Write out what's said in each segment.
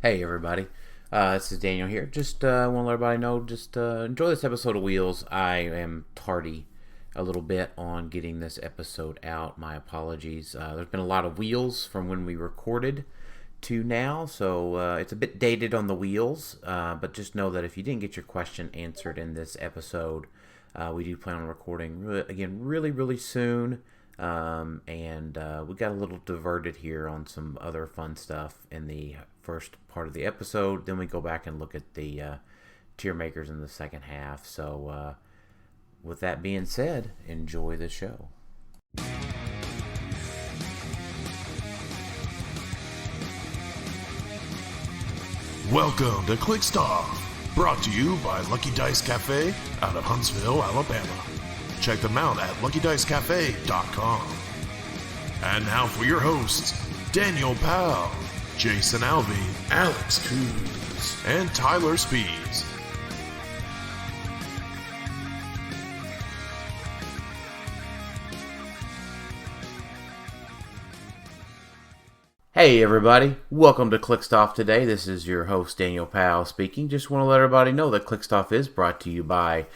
Hey everybody, this is Daniel here. Just want to let everybody know, just enjoy this episode of Wheels. I am tardy a little bit on getting this episode out. My apologies. There's been a lot of wheels from when we recorded to now, so it's a bit dated on the wheels. But just know that if you didn't get your question answered in this episode, we do plan on recording again really soon. And we got a little diverted here on some other fun stuff in the first part of the episode. Then we go back and look at the tier makers in the second half. So, with that being said, enjoy the show. Welcome to Clixed Off, brought to you by Lucky Dice Cafe out of Huntsville, Alabama. Check them out at LuckyDiceCafe.com. And now for your hosts, Daniel Powell, Jason Alvey, Alex Coons, and Tyler Spees. Hey everybody, welcome to Clixed Off today. This is your host Daniel Powell speaking. Just want to let everybody know that Clixed Off is brought to you by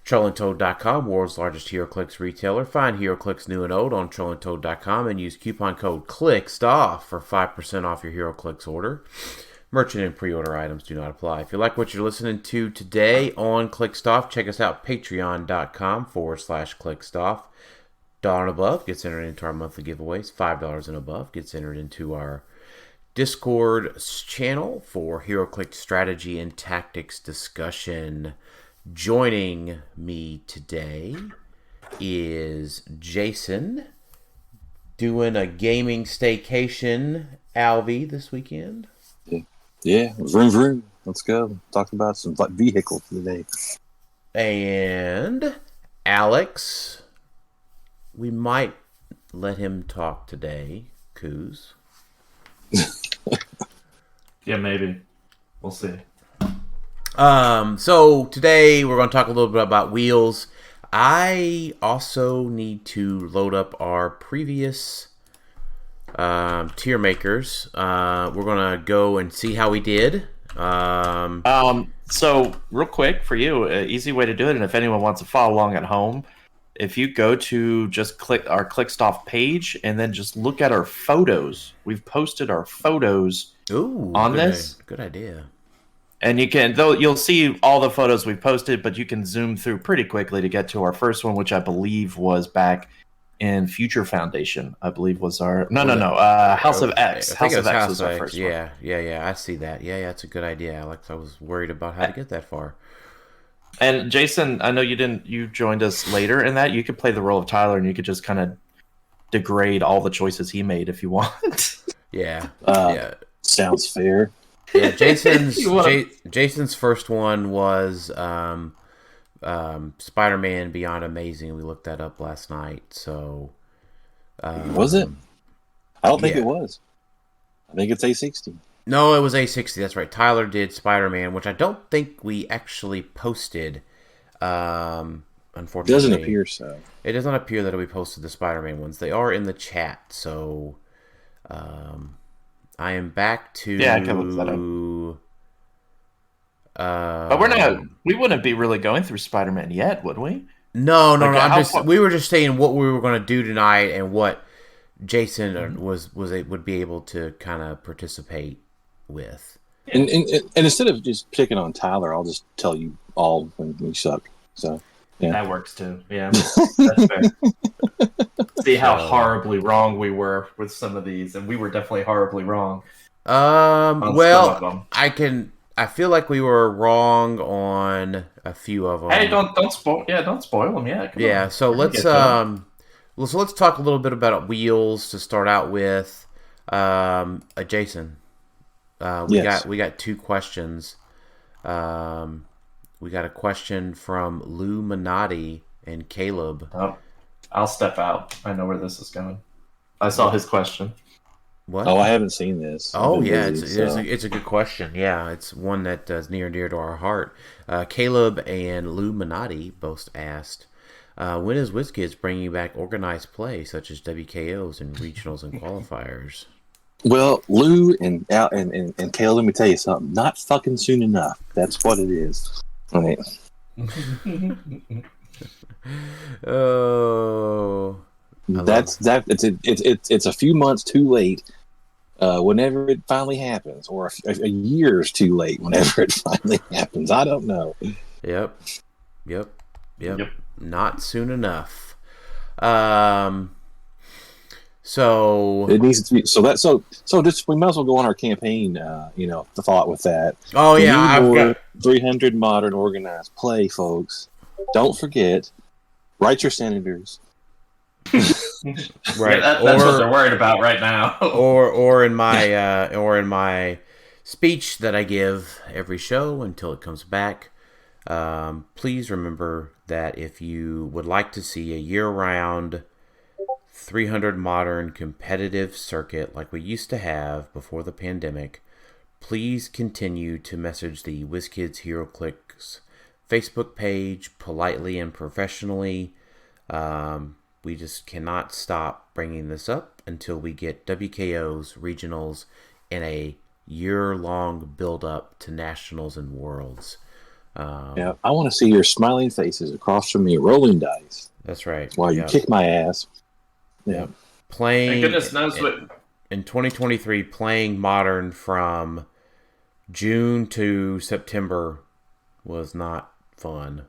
TrollandToad.com, world's largest HeroClix retailer. Find HeroClix new and old on TrollandToad.com and use coupon code CLIXEDOFF for 5% off your HeroClix order. Merchant and pre-order items do not apply. If you like what you're listening to today on Clixed Off, check us out, patreon.com/ClixedOff. $1 and above gets entered into our monthly giveaways. $5 and above gets entered into our Discord channel for HeroClix strategy and tactics discussion. Joining me today is Jason, doing a gaming staycation Alvey this weekend. Yeah, vroom vroom. Let's go. Talk about some vehicles today. And Alex, we might let him talk today, Coos. Yeah, maybe. We'll see. So today we're going to talk a little bit about wheels. I also need to load up our previous tier makers. We're going to go and see how we did. So real quick for you, an easy way to do it, and if anyone wants to follow along at home, if you go to just click our Clixed Off page and then just look at our photos. We've posted our photos on this. Good idea. And you can, though, you'll see all the photos we posted, but you can zoom through pretty quickly to get to our first one, which I believe was back in Future Foundation. I believe was our House of X. House of X was our first one. Yeah. I see that. Yeah, it's a good idea, Alex. I was worried about how to get that far. And Jason, I know you joined us later in that. You could play the role of Tyler, and you could just kind of degrade all the choices he made if you want. Yeah. Sounds fair. Yeah, Jason's first one was Spider-Man Beyond Amazing. We looked that up last night. So was it? I don't think it was. I think it's A60. No, it was A60. That's right. Tyler did Spider-Man, which I don't think we actually posted. Unfortunately, it doesn't appear so. It does not appear that we posted the Spider-Man ones. They are in the chat, so I am back to. Yeah, I can look that up. But we wouldn't be really going through Spider-Man yet, would we? No. We were just saying what we were going to do tonight and what Jason would be able to kind of participate with. And instead of just picking on Tyler, I'll just tell you all when we suck. So yeah. That works too. Yeah, that's fair. See how horribly wrong we were with some of these, and we were definitely horribly wrong. Well, I feel like we were wrong on a few of them. Hey, don't spoil. Yeah, don't spoil them. Yeah. Yeah. So let's talk a little bit about wheels to start out with. Jason, we got two questions. We got a question from Lou Minotti and Caleb. Oh, I'll step out. I know where this is going. I saw his question. What? Oh, I haven't seen this. It's a good question. Yeah, it's one that is near and dear to our heart. Caleb and Lou Minotti both asked, when is WizKids bringing back organized play such as WKOs and regionals and qualifiers? Well, Lou and Al and Kale, let me tell you something. Not fucking soon enough. That's what it is. I mean, Oh, it's a few months too late. Whenever it finally happens, or a year's too late. Whenever it finally happens, I don't know. Yep. Not soon enough. So it needs to be so just we might as well go on our campaign. The thought with that. Oh yeah, I've got 300 modern organized play, folks. Don't forget, write your senators. Right, that's what they're worried about right now. or in my speech that I give every show until it comes back. Please remember that if you would like to see a year-round 300 modern competitive circuit like we used to have before the pandemic, please continue to message the WizKids HeroClix Facebook page politely and professionally. We just cannot stop bringing this up until we get WKOs, regionals, and a year-long build-up to nationals and worlds. I want to see your smiling faces across from me rolling dice. That's right. While you kick my ass. Yeah. Playing. Thank goodness knows what. In 2023, playing Modern from June to September was not fun.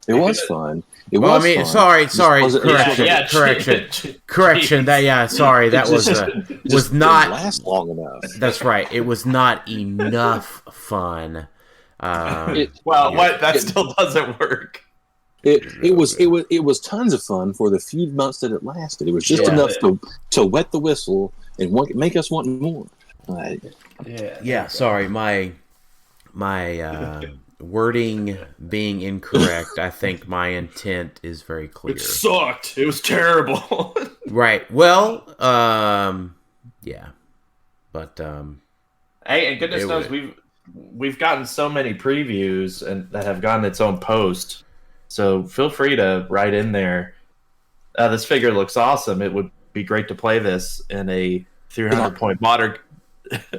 It was fun. Sorry. Correction. That was not last long enough. That's right. It was not enough fun. That still doesn't work. It was tons of fun for the few months that it lasted. It was just enough to wet the whistle and make us want more. Sorry, my wording being incorrect. I think my intent is very clear. It sucked. It was terrible. Right. Well, but hey, and goodness knows we've gotten so many previews and that have gotten its own post. So feel free to write in there. This figure looks awesome. It would be great to play this in a 300-point modern.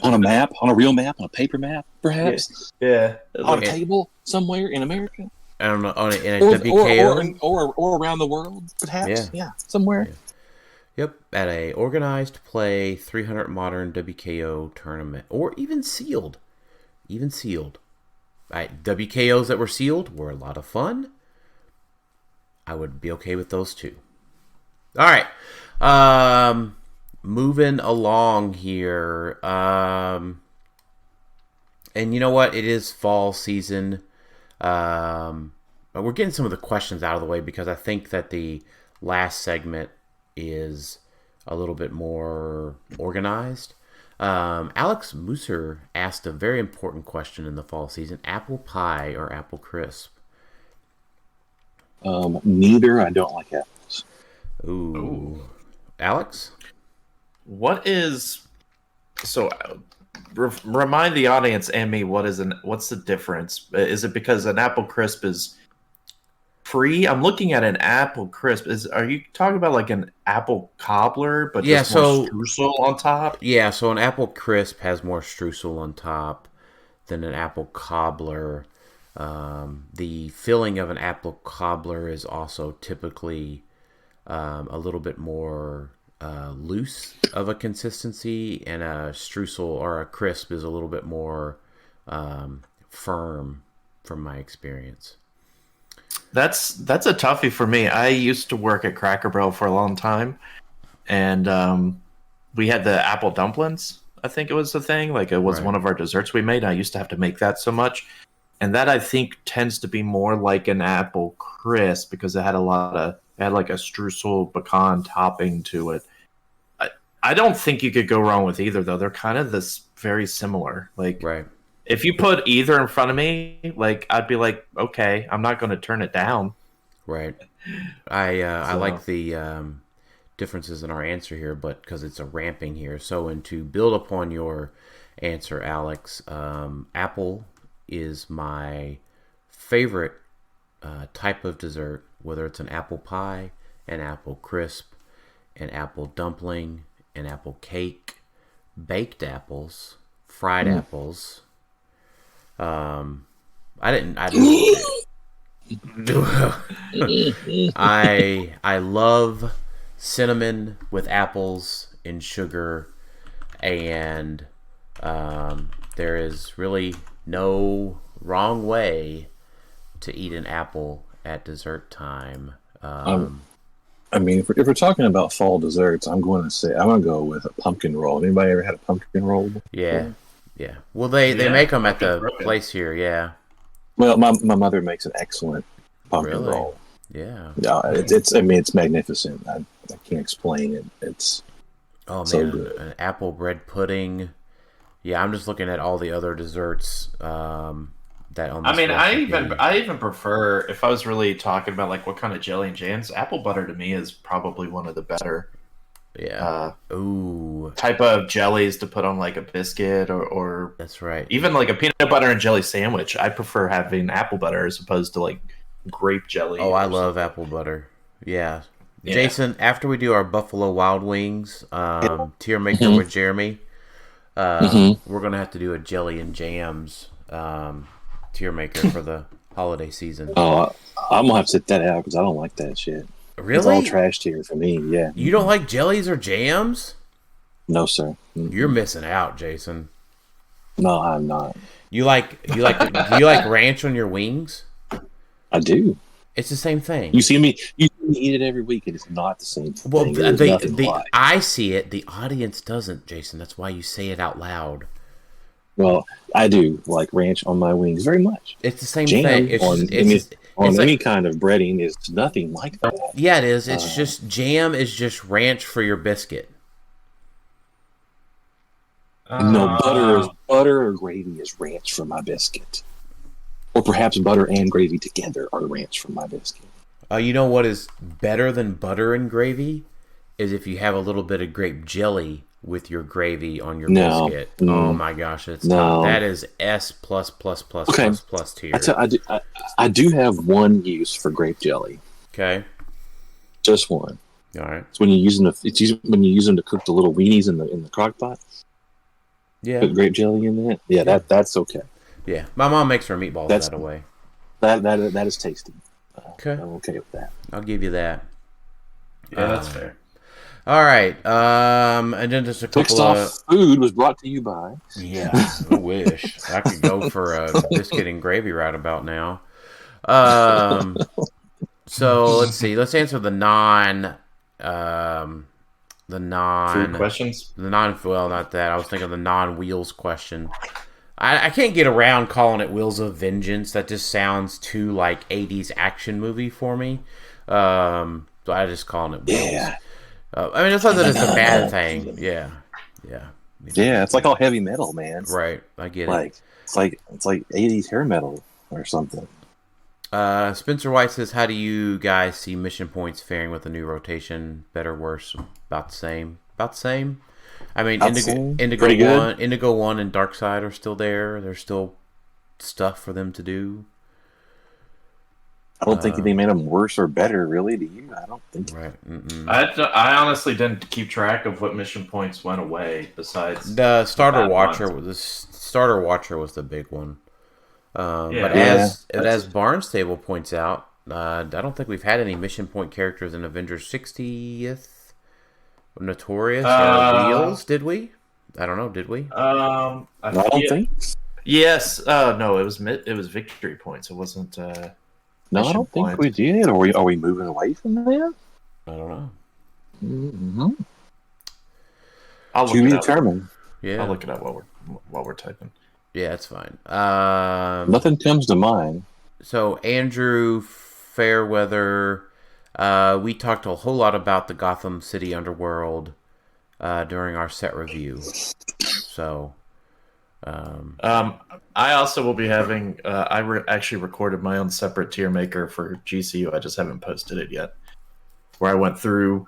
On a map, on a real map, on a paper map, perhaps. Yeah. On a table somewhere in America. I don't know, in a WKO or around the world, perhaps. Yeah, somewhere. Yeah. Yep, at a organized play 300 modern WKO tournament, or even sealed. WKOs that were sealed were a lot of fun. I would be okay with those too. All right. Moving along here. And you know what? It is fall season. But we're getting some of the questions out of the way because I think that the last segment is a little bit more organized. Alex Musser asked a very important question in the fall season: apple pie or apple crisp? Neither. I don't like apples. Ooh. Alex? What is remind the audience and me what's the difference? Is it because an apple crisp is free? I'm looking at an apple crisp. Are you talking about like an apple cobbler but just more streusel on top? Yeah, so an apple crisp has more streusel on top than an apple cobbler. The filling of an apple cobbler is also typically a little bit more loose of a consistency, and a streusel or a crisp is a little bit more firm from my experience. That's a toughie for me. I used to work at Cracker Barrel for a long time, and we had the apple dumplings. I think it was the thing. Like it was one of our desserts we made. I used to have to make that so much. And that I think tends to be more like an apple crisp because it had like a streusel pecan topping to it. I don't think you could go wrong with either though. They're kind of very similar. Like if you put either in front of me, like I'd be like, okay, I'm not going to turn it down. Right. I like the differences in our answer here, but because it's a ramping here. So, and to build upon your answer, Alex, apple is my favorite type of dessert, whether it's an apple pie, an apple crisp, an apple dumpling, an apple cake. baked apples, fried apples. I didn't I love cinnamon with apples and sugar, and there is really no wrong way to eat an apple at dessert time. I mean, if we're talking about fall desserts, I'm going to go with a pumpkin roll. Anybody ever had a pumpkin roll before? Yeah. Well, they make them at the place here. Yeah. Well, my mother makes an excellent pumpkin roll. Yeah. Yeah, it's magnificent. I can't explain it. It's so good. An apple bread pudding. Yeah, I'm just looking at all the other desserts. I even prefer, if I was really talking about like what kind of jelly and jams, apple butter to me is probably one of the better type of jellies to put on like a biscuit or that's right. Even like a peanut butter and jelly sandwich. I prefer having apple butter as opposed to like grape jelly. Oh, I love apple butter. Yeah. Jason, after we do our Buffalo Wild Wings tier maker with Jeremy, we're gonna have to do a jelly and jams tier maker for the holiday season. Oh, I'm gonna have to sit that out because I don't like that shit. Really? It's all trash tier for me. Yeah. You don't like jellies or jams? No, sir. You're missing out, Jason. No, I'm not. Do you like ranch on your wings? I do. It's the same thing. You see me eat it every week, and it's not the same thing. Well, I see it. The audience doesn't, Jason. That's why you say it out loud. Well, I do like ranch on my wings very much. It's the same Jam thing. It's any kind of breading is nothing like that. Yeah, it is. It's just jam is just ranch for your biscuit. No, butter or gravy is ranch for my biscuit. Or perhaps butter and gravy together are ranch for my biscuit. You know what is better than butter and gravy? Is if you have a little bit of grape jelly with your gravy on your biscuit. Oh my gosh, it's tough. That is S plus tier. I do have one use for grape jelly. Okay. Just one. All right. It's when you use them. When you use them to cook the little weenies in the crock pot. Yeah. Put grape jelly in that. Yeah, that's okay. Yeah, my mom makes her meatballs that way. That is tasty. Okay. I'm okay with that. I'll give you that. Yeah, that's fair. All right. And then just a couple Clixed Off food was brought to you by. Yeah, I wish I could go for a biscuit and gravy right about now. So let's see. Let's answer the non food questions. Well, not that. I was thinking of the non-wheels question. I can't get around calling it Wheels of Vengeance. That just sounds too like 80s action movie for me. So I just calling it Wheels. Yeah. I mean, it's not that it's a bad thing. Yeah. Yeah, it's like all heavy metal, man. Right, I get it. It's like 80s hair metal or something. Spencer White says, how do you guys see mission points faring with the new rotation? Better, worse, about the same? About the same? I mean, Indigo 1 and Darkseid are still there. There's still stuff for them to do. I don't think they made them worse or better, really. Do you? I don't think. Right. I honestly didn't keep track of what mission points went away. Besides the Starter Watcher, was the big one. But as Barnstable points out, I don't think we've had any mission point characters in Avengers 60th. Notorious Wheels, did we? I don't know, did we? I don't think. Yes. No, it was victory points. It wasn't. No, I don't think we did. Are we moving away from that? I don't know. Mm-hmm. I'll to be determined. Yeah, I'll look it up while we're typing. Yeah, it's fine. Nothing comes to mind. So Andrew Fairweather, we talked a whole lot about the Gotham City underworld during our set review. So, I also will be having. Actually recorded my own separate tier maker for GCU. I just haven't posted it yet. Where I went through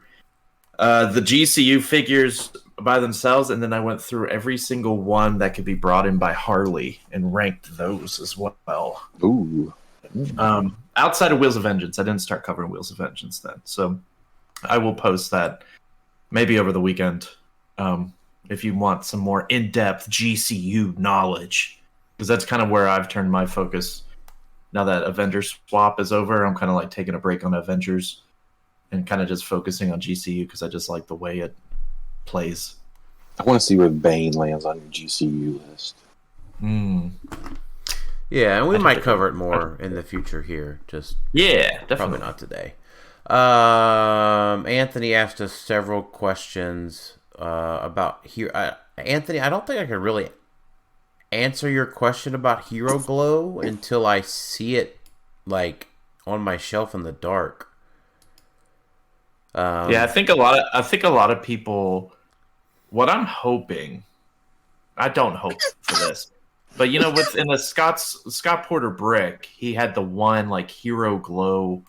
the GCU figures by themselves, and then I went through every single one that could be brought in by Harley and ranked those as well. Ooh. Outside of Wheels of Vengeance, I didn't start covering Wheels of Vengeance then, so I will post that maybe over the weekend. if you want some more in-depth GCU knowledge, because that's kind of where I've turned my focus. Now that Avengers swap is over, I'm kind of like taking a break on Avengers and kind of just focusing on GCU because I just like the way it plays. I want to see where Bane lands on your GCU list. Yeah, and we might cover it more in the future here. Just definitely probably not today. Anthony asked us several questions about here. Anthony, I don't think I could really answer your question about Hero Glow until I see it like on my shelf in the dark. I think a lot of people. What I'm hoping, I don't hope for this, but within the Scott Porter brick, he had the one like Hero Glow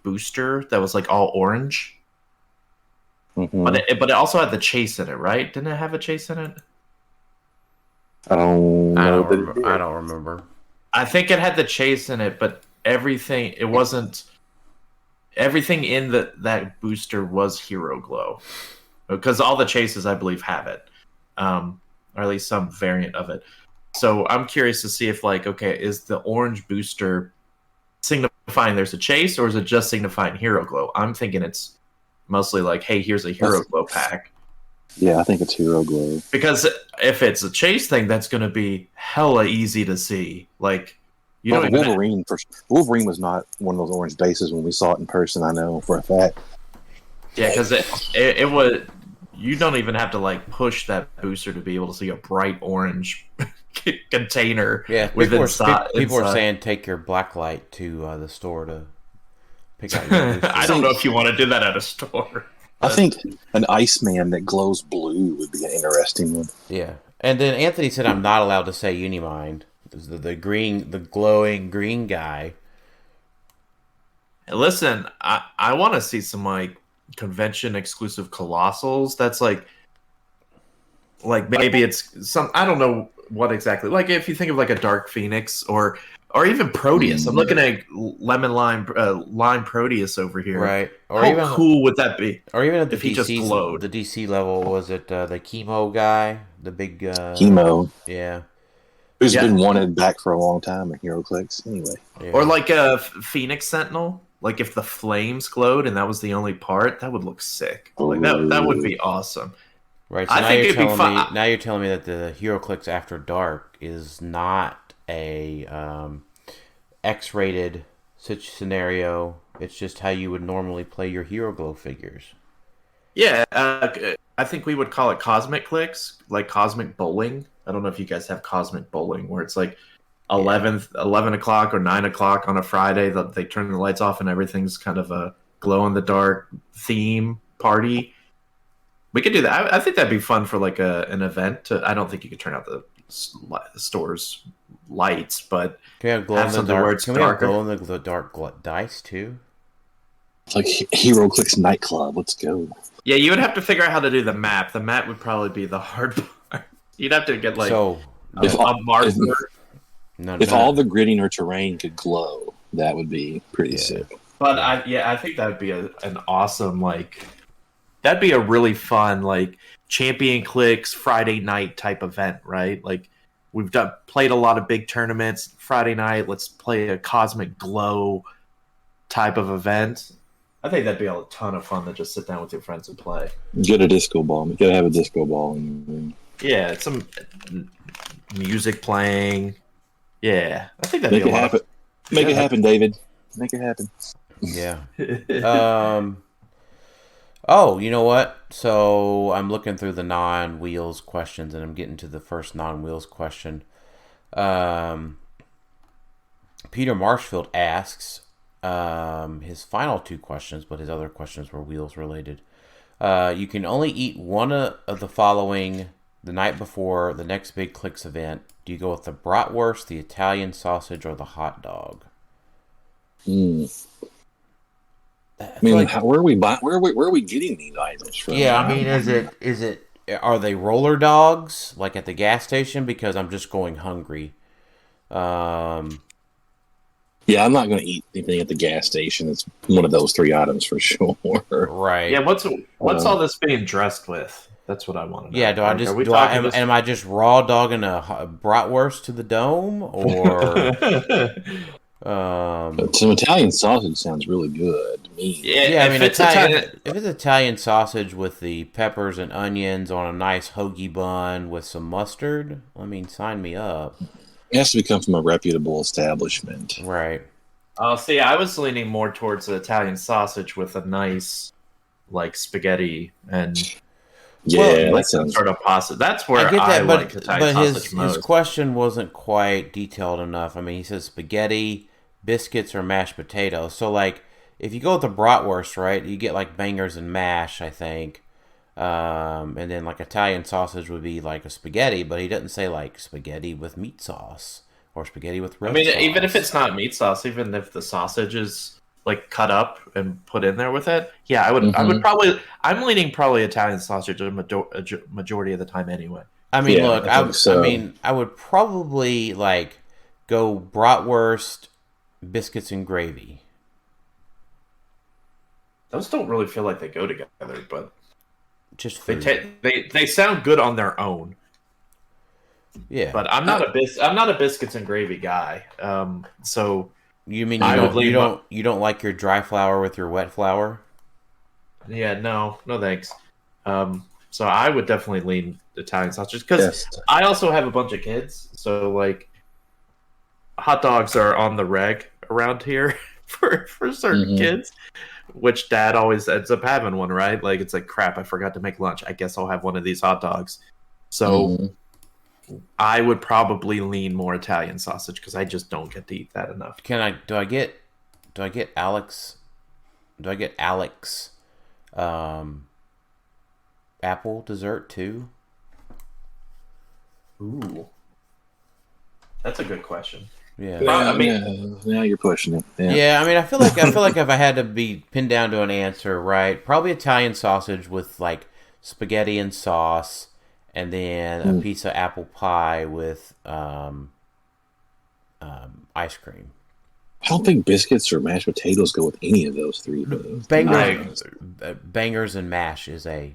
booster that was like all orange, but it also had the chase in it, right? Didn't it have a chase in it? I don't remember. I think it had the chase in it, but everything in that booster was Hero Glow. Because all the chases, I believe, have it, or at least some variant of it. So I'm curious to see if, like, okay, is the orange booster signifying there's a chase, or is it just signifying Hero Glow? I'm thinking it's mostly like, hey, here's a Hero Glow pack. Yeah, I think it's Hero Glow. Because if it's a chase thing, that's going to be hella easy to see. Like, Wolverine was not one of those orange bases when we saw it in person. I know for a fact. Yeah, because it was. You don't even have to like push that booster to be able to see a bright orange container. Yeah, people are saying take your blacklight to the store to pick out your booster. I don't know if you want to do that at a store. I think an Iceman that glows blue would be an interesting one. Yeah, and then Anthony said I'm not allowed to say Unimind. The glowing green guy. Listen, I want to see some like convention exclusive colossals. That's like maybe it's some, I don't know what exactly. Like if you think of like a Dark Phoenix or even Proteus. I'm looking at Lemon Lime Proteus over here. Right. Or how even, cool would that be? Or even at the if he just glowed. The DC level, was it the Chemo guy? The big Chemo. Yeah. Who's been wanted back for a long time at HeroClix anyway. Yeah. Or like a Phoenix Sentinel. Like if the flames glowed and that was the only part, that would look sick. Like that would be awesome. Right. So now you're telling me that the HeroClix After Dark is not a X-rated such scenario. It's just how you would normally play your Hero Glow figures. Yeah, I think we would call it Cosmic Clix, like Cosmic Bowling. I don't know if you guys have Cosmic Bowling, where it's like 11 o'clock or 9 o'clock on a Friday. They turn the lights off and everything's kind of a glow-in-the-dark theme party. We could do that. I think that'd be fun for like an event. I don't think you could turn out the store's lights, but can we have glow-in-the-dark dice too? It's like HeroClix nightclub. Let's go. Yeah, you would have to figure out how to do the map. The map would probably be the hard part. You'd have to get like a marker. If all the gridding or terrain could glow, that would be pretty sick. But I think that would be an awesome, like, that'd be a really fun, like, Champion Clix Friday night type event, right? Like, we've played a lot of big tournaments. Friday night, let's play a Cosmic Glow type of event. I think that'd be a ton of fun to just sit down with your friends and play. Get a disco ball. You gotta have a disco ball in your room. Yeah, some music playing. Yeah, I think that'd be a lot. Make it happen, David. Make it happen. Yeah. Oh, you know what? So I'm looking through the non-wheels questions, and I'm getting to the first non-wheels question. Peter Marshfield asks his final two questions, but his other questions were wheels related. You can only eat one of the following the night before the next big Clix event. Do you go with the bratwurst, the Italian sausage, or the hot dog? I mean, where are we getting these items from? Yeah, I mean, are they roller dogs like at the gas station? Because I'm just going hungry. Yeah, I'm not going to eat anything at the gas station. It's one of those 3 items for sure. Right. Yeah, what's all this being dressed with? That's what I want to know. Yeah, am I just raw dogging a bratwurst to the dome, or But some Italian sausage sounds really good to me. yeah, I mean, if it's Italian sausage with the peppers and onions on a nice hoagie bun with some mustard, I mean, sign me up. It has to come from a reputable establishment. Right. Oh, see, I was leaning more towards the Italian sausage with a nice, like, spaghetti and Yeah, like that sounds sort of pasta. That's where I get that, like Italian sausage most. his question wasn't quite detailed enough. I mean, he says spaghetti, biscuits, or mashed potatoes. So, like, if you go with the bratwurst, right, you get like bangers and mash, I think. And then like Italian sausage would be like a spaghetti, but he doesn't say like spaghetti with meat sauce or spaghetti with red sauce. Even if it's not meat sauce, even if the sausage is like cut up and put in there with it, yeah, I would probably. I'm leaning probably Italian sausage a majority of the time anyway. I mean, Yeah, look, I mean, I would probably like go bratwurst, biscuits, and gravy. Those don't really feel like they go together, but just food. They sound good on their own. Yeah, but I'm not a biscuits and gravy guy. So you mean you don't like your dry flour with your wet flour? Yeah, no thanks. So I would definitely lean Italian sausage because I also have a bunch of kids. So like, hot dogs are on the reg around here for certain kids. Which dad always ends up having one, right? Like, it's like, crap, I forgot to make lunch. I guess I'll have one of these hot dogs. So I would probably lean more Italian sausage because I just don't get to eat that enough. Do I get Alex apple dessert too? Ooh. That's a good question. Yeah, now you're pushing it. Yeah, I mean, I feel like if I had to be pinned down to an answer, right, probably Italian sausage with like spaghetti and sauce, and then a piece of apple pie with ice cream. I don't think biscuits or mashed potatoes go with any of those three. Bangers and mash is a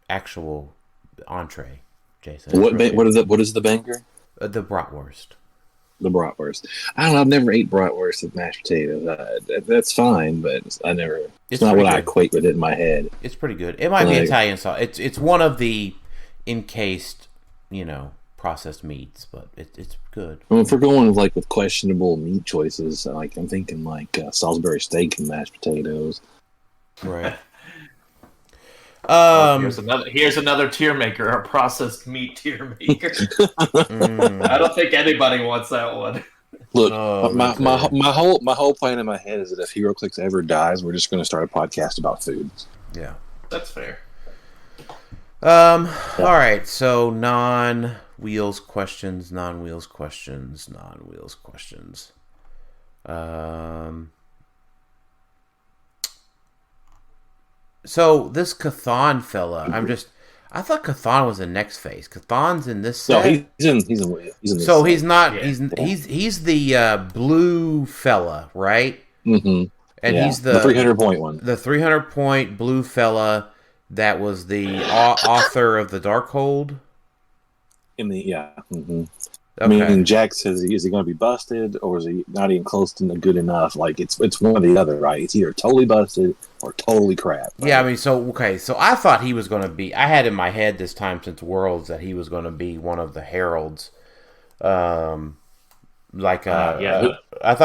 actual entree, Jason. What is the banger? The bratwurst. The bratwurst. I don't know. I've never ate bratwurst with mashed potatoes. That's fine, but I never. It's not what I equate with it in my head. It's pretty good. It might be Italian sauce. It's one of the encased, processed meats, but it's good. Well, if we're going with questionable meat choices, like I'm thinking Salisbury steak and mashed potatoes. Right. Here's another tier maker, a processed meat tier maker. I don't think anybody wants that one. Look, my whole plan in my head is that if HeroClix ever dies, we're just going to start a podcast about food. Yeah, that's fair. All right. So non-wheels questions. So this Cathan fella, I thought Cathan was the next phase. Cathan's in this set. No, he's in this so set. he's not. Yeah. He's the blue fella, right? Mm-hmm. And he's the 300-point one. The 300-point blue fella that was the author of the Darkhold. Mm-hmm. Okay. I mean, Jack says, is he going to be busted or is he not even close to good enough? Like, it's one or the other, right? It's either totally busted or totally crap. Right? Yeah, I mean, so I thought he was going to be, I had in my head this time since Worlds that he was going to be one of the heralds. I thought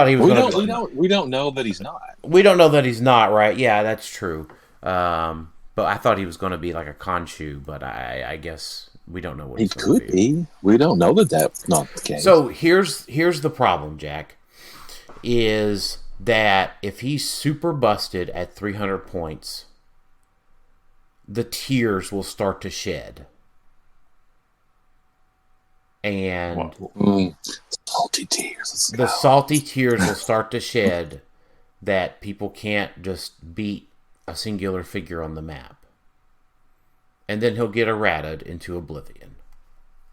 he was going to We don't know that he's not. We don't know that he's not, right? Yeah, that's true. But I thought he was going to be like a Khonshu, but I guess... We don't know what he could be. We don't know that that's not the case. So here's the problem, Jack, is that if he's super busted at 300 points, the tears will start to shed. And salty tears. The salty tears will start to shed that people can't just beat a singular figure on the map. And then he'll get errated into oblivion.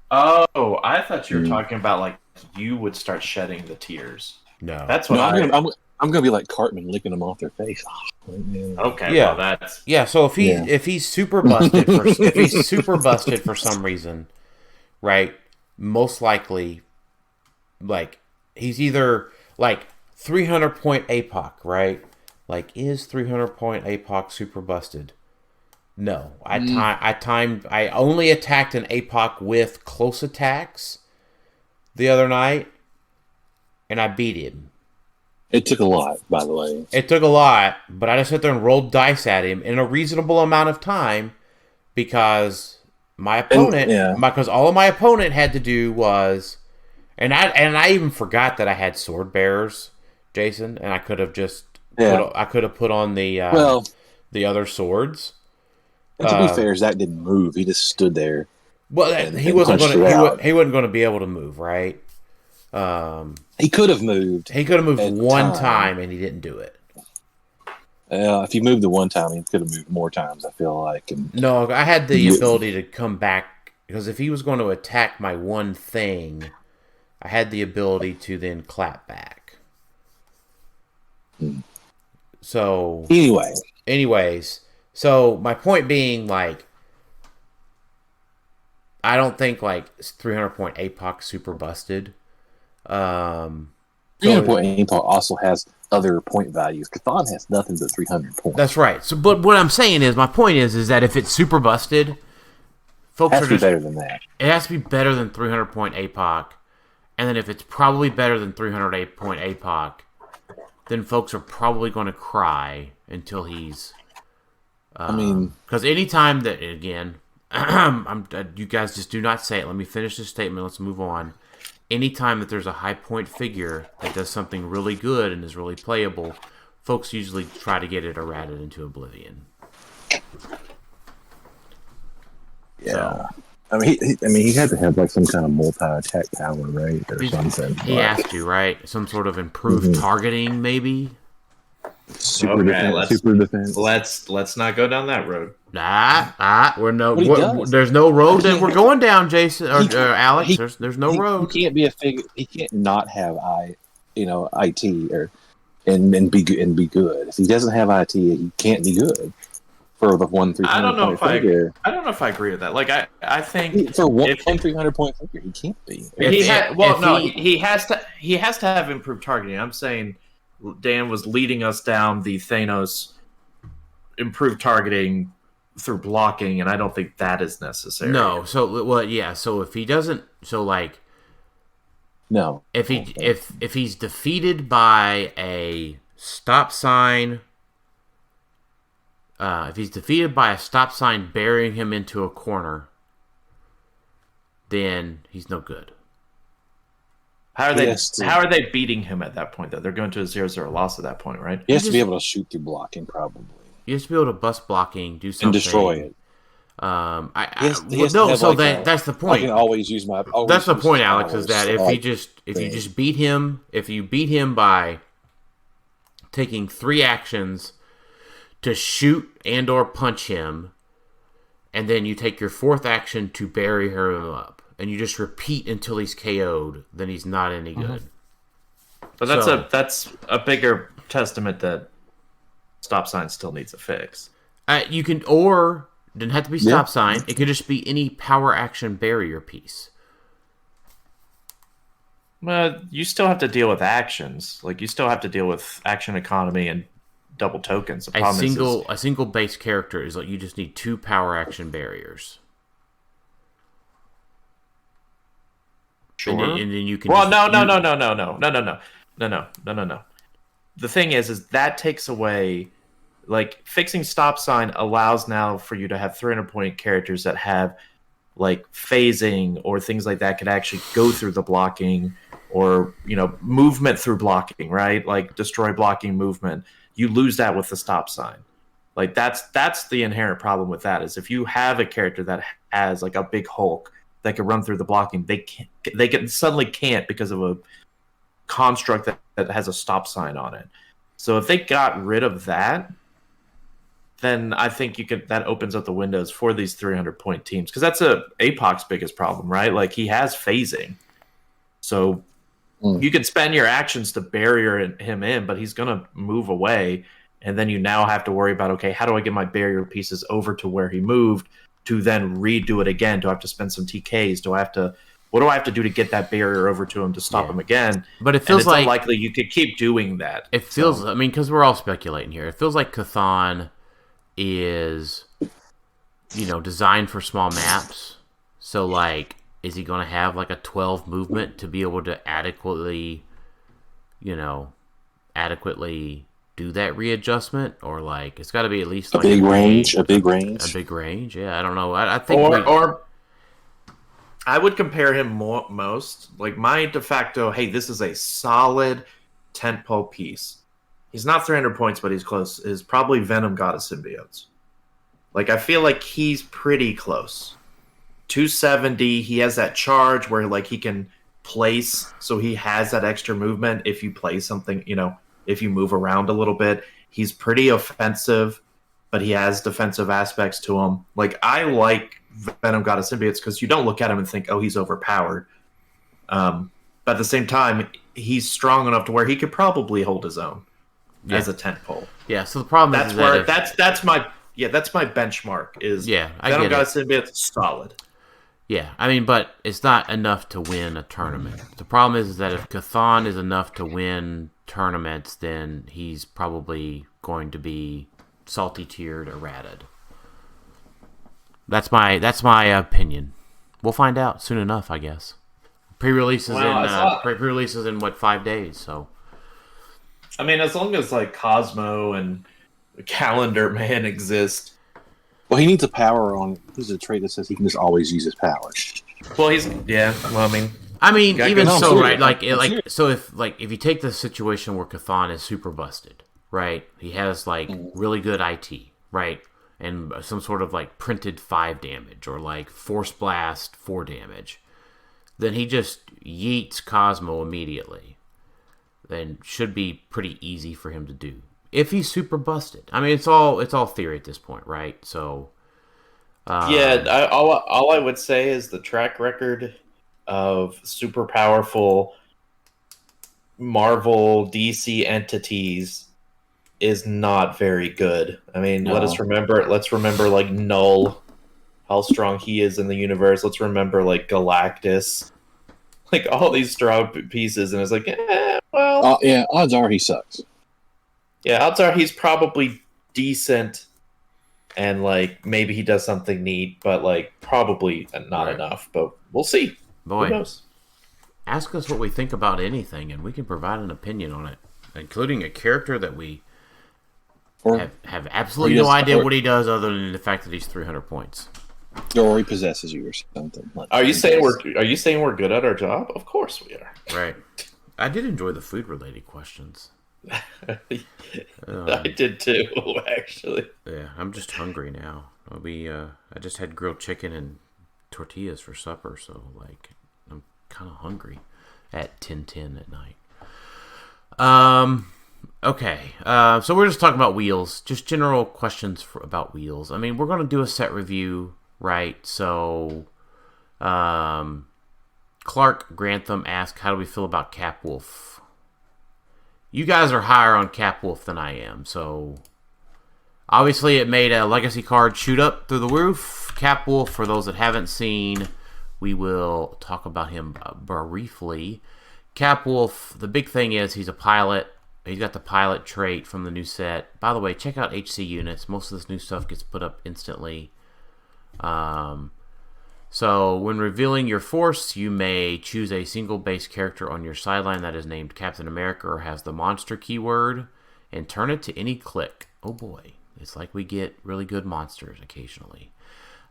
Oh, I thought you were talking about you would start shedding the tears. No. That's what I'm gonna be like Cartman licking them off their face. Okay, Yeah. well that's So if he's super busted for some reason, right? Most likely, like he's either like 300 point APOC, right? Like is 300 point APOC super busted? No, I only attacked an APOC with close attacks the other night, and I beat him. It took a lot, by the way. It took a lot, but I just sat there and rolled dice at him in a reasonable amount of time because my opponent, because all of my opponent had to do was, and I even forgot that I had sword bearers, Jason, and I could have just put on the other swords. And to be fair, Zach didn't move; he just stood there. Well, he wasn't going to be able to move, right? He could have moved. He could have moved one time, and he didn't do it. If he moved the one time, he could have moved more times, I feel like. No, I had the ability to come back, because if he was going to attack my one thing, I had the ability to then clap back. So... Anyways, so my point being, like, I don't think, like, 300 point APOC super busted. 300 point APOC also has other point values. Cthon has nothing but 300 points. That's right. So, but what I'm saying is, my point is that if it's super busted, folks it has to be better than that. It has to be better than 300 point APOC, and then if it's probably better than 300 point APOC, then folks are probably going to cry until he's. Because anytime that, again, you guys just do not say it. Let me finish this statement. Let's move on. Anytime that there's a high point figure that does something really good and is really playable, folks usually try to get it errated into oblivion. Yeah. So, he had to have like some kind of multi-attack power, right, or something. He has to, right? Some sort of improved targeting, maybe. Super defense. Let's not go down that road. There's no road that we're going down, Jason or Alex. There's no road. He can't be a figure. He can't not have IT and be good. If he doesn't have IT, he can't be good for the 300 I don't know figure. I don't know if I agree with that. Like I think for one 300 point figure, he can't be. He has to have improved targeting. I'm saying Dan was leading us down the Thanos improved targeting through blocking, and I don't think that is necessary. No, so if he doesn't, if he's defeated by a stop sign, if he's defeated by a stop sign burying him into a corner, then he's no good. How are they beating him at that point, though? They're going to a 0-0 loss at that point, right? He has to be able to shoot through blocking, probably. He has to be able to bust blocking, do something. And destroy it. That's the point. I can always use my... That's the point, Alex, is that if you beat him by taking 3 actions to shoot and or punch him, and then you take your 4th action to bury him up, and you just repeat until he's KO'd, then he's not any good. But that's a bigger testament that stop sign still needs a fix. You can, or didn't have to be stop sign. It could just be any power action barrier piece. You still have to deal with actions. Like you still have to deal with action economy and double tokens. A single base character is like you just need 2 power action barriers. Sure. And then you can. Well, no. The thing is that takes away, like, fixing stop sign allows now for you to have 300 point characters that have like phasing or things like that could actually go through the blocking or movement through blocking, right? Like destroy blocking movement. You lose that with the stop sign. Like that's the inherent problem with that is if you have a character that has like a big Hulk that can run through the blocking, they suddenly can't because of a construct that has a stop sign on it. So if they got rid of that, then I think that opens up the windows for these 300 point teams because that's APOC's biggest problem, right? Like he has phasing, so You can spend your actions to barrier him in, but he's going to move away. And then you now have to worry about, okay, how do I get my barrier pieces over to where he moved to then redo it again? Do I have to spend some TKs? What do I have to do to get that barrier over to him to stop him again? But it feels it's like unlikely you could keep doing that. It feels, I mean, because we're all speculating here. It feels like Chthon is, designed for small maps. So, like, is he going to have like a 12 movement to be able to adequately do that readjustment, or like it's got to be at least like a big range. Yeah, I don't know. I think or I would compare him most like my de facto. Hey, this is a solid tentpole piece. He's not 300 points, but he's close. Is probably Venom Goddess Symbiotes. Like I feel like he's pretty close. 270. He has that charge where like he can place, so he has that extra movement if you play something. If you move around a little bit, he's pretty offensive, but he has defensive aspects to him. Like, I like Venom Goddess Symbiotes because you don't look at him and think, oh, he's overpowered. But at the same time, he's strong enough to where he could probably hold his own as a tentpole. Yeah, so the problem is that's my benchmark is Venom Goddess Symbiotes solid. Yeah, I mean, but it's not enough to win a tournament. The problem is that if Chthon is enough to win tournaments, then he's probably going to be salty tiered or ratted. That's my opinion. We'll find out soon enough, I guess. Pre-releases in what, 5 days? So, I mean, as long as like Cosmo and Calendar Man exist. Well, he needs a power on. There's a trait that says he can just always use his power. Well, I mean, even so, right? So if you take the situation where Chthon is super busted, right? He has like really good IT, right? And some sort of like printed 5 damage or like Force Blast 4 damage. Then he just yeets Cosmo immediately. Then should be pretty easy for him to do. If he's super busted. I mean, it's all theory at this point, right? So, all I would say is the track record of super powerful Marvel DC entities is not very good. I mean, let's remember like Null, how strong he is in the universe. Let's remember like Galactus, like all these strong pieces, and it's like, odds are he sucks. Yeah, odds are he's probably decent, and like maybe he does something neat, but like probably not enough. But we'll see. Boy, who knows? Ask us what we think about anything, and we can provide an opinion on it, including a character that we have absolutely no idea what he does, other than the fact that he's 300 points. Or he possesses you, or something. Are you saying we're good at our job? Of course we are. Right. I did enjoy the food-related questions. I did too, actually. Yeah, I'm just hungry now. I just had grilled chicken and tortillas for supper, so like I'm kind of hungry at 10:10 at night. Okay. So we're just talking about wheels, just general questions about wheels. I mean, we're going to do a set review, right? So, Clark Grantham asked, how do we feel about Capwolf? You guys are higher on Capwolf than I am, so obviously it made a legacy card shoot up through the roof. Capwolf, for those that haven't seen, we will talk about him briefly. Capwolf, the big thing is he's a pilot. He's got the pilot trait from the new set. By the way, check out HC units. Most of this new stuff gets put up instantly. So when revealing your force, you may choose a single base character on your sideline that is named Captain America or has the monster keyword and turn it to any click. Oh boy, it's like we get really good monsters occasionally.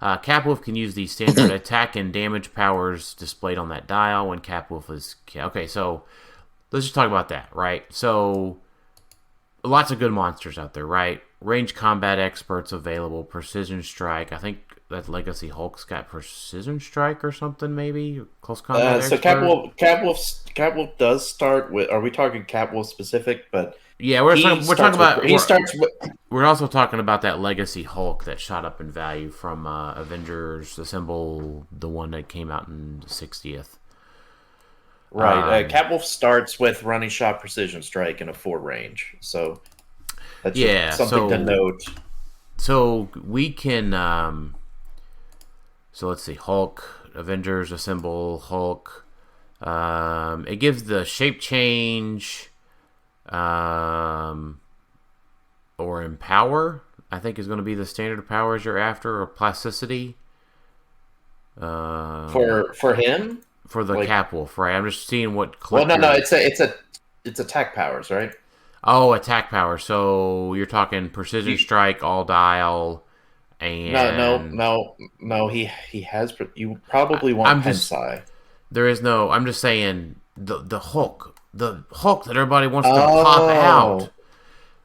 Capwolf can use the standard attack and damage powers displayed on that dial when Capwolf is... Okay, so let's just talk about that, right? So lots of good monsters out there, right? Range combat experts available, precision strike. I think that Legacy Hulk's got precision strike or something, maybe close combat. So Capwolf does start with. Are we talking Capwolf specific? But yeah, we're talking about. He starts with. We're also talking about that Legacy Hulk that shot up in value from Avengers Assemble, the one that came out in the 60th. Right. Catwolf starts with running shot, precision strike, and a 4 range. So that's something to note. So we can. So let's see. Hulk, Avengers Assemble, Hulk. It gives the shape change, or empower. I think is going to be the standard powers you're after, or plasticity. For him. For the Catwolf, right? I'm just seeing what. Well, no, it's attack powers, right? Oh, attack power. So you're talking precision strike, all dial, and no. He has. You probably want Pensai. There is no. I'm just saying the Hulk that everybody wants to pop out.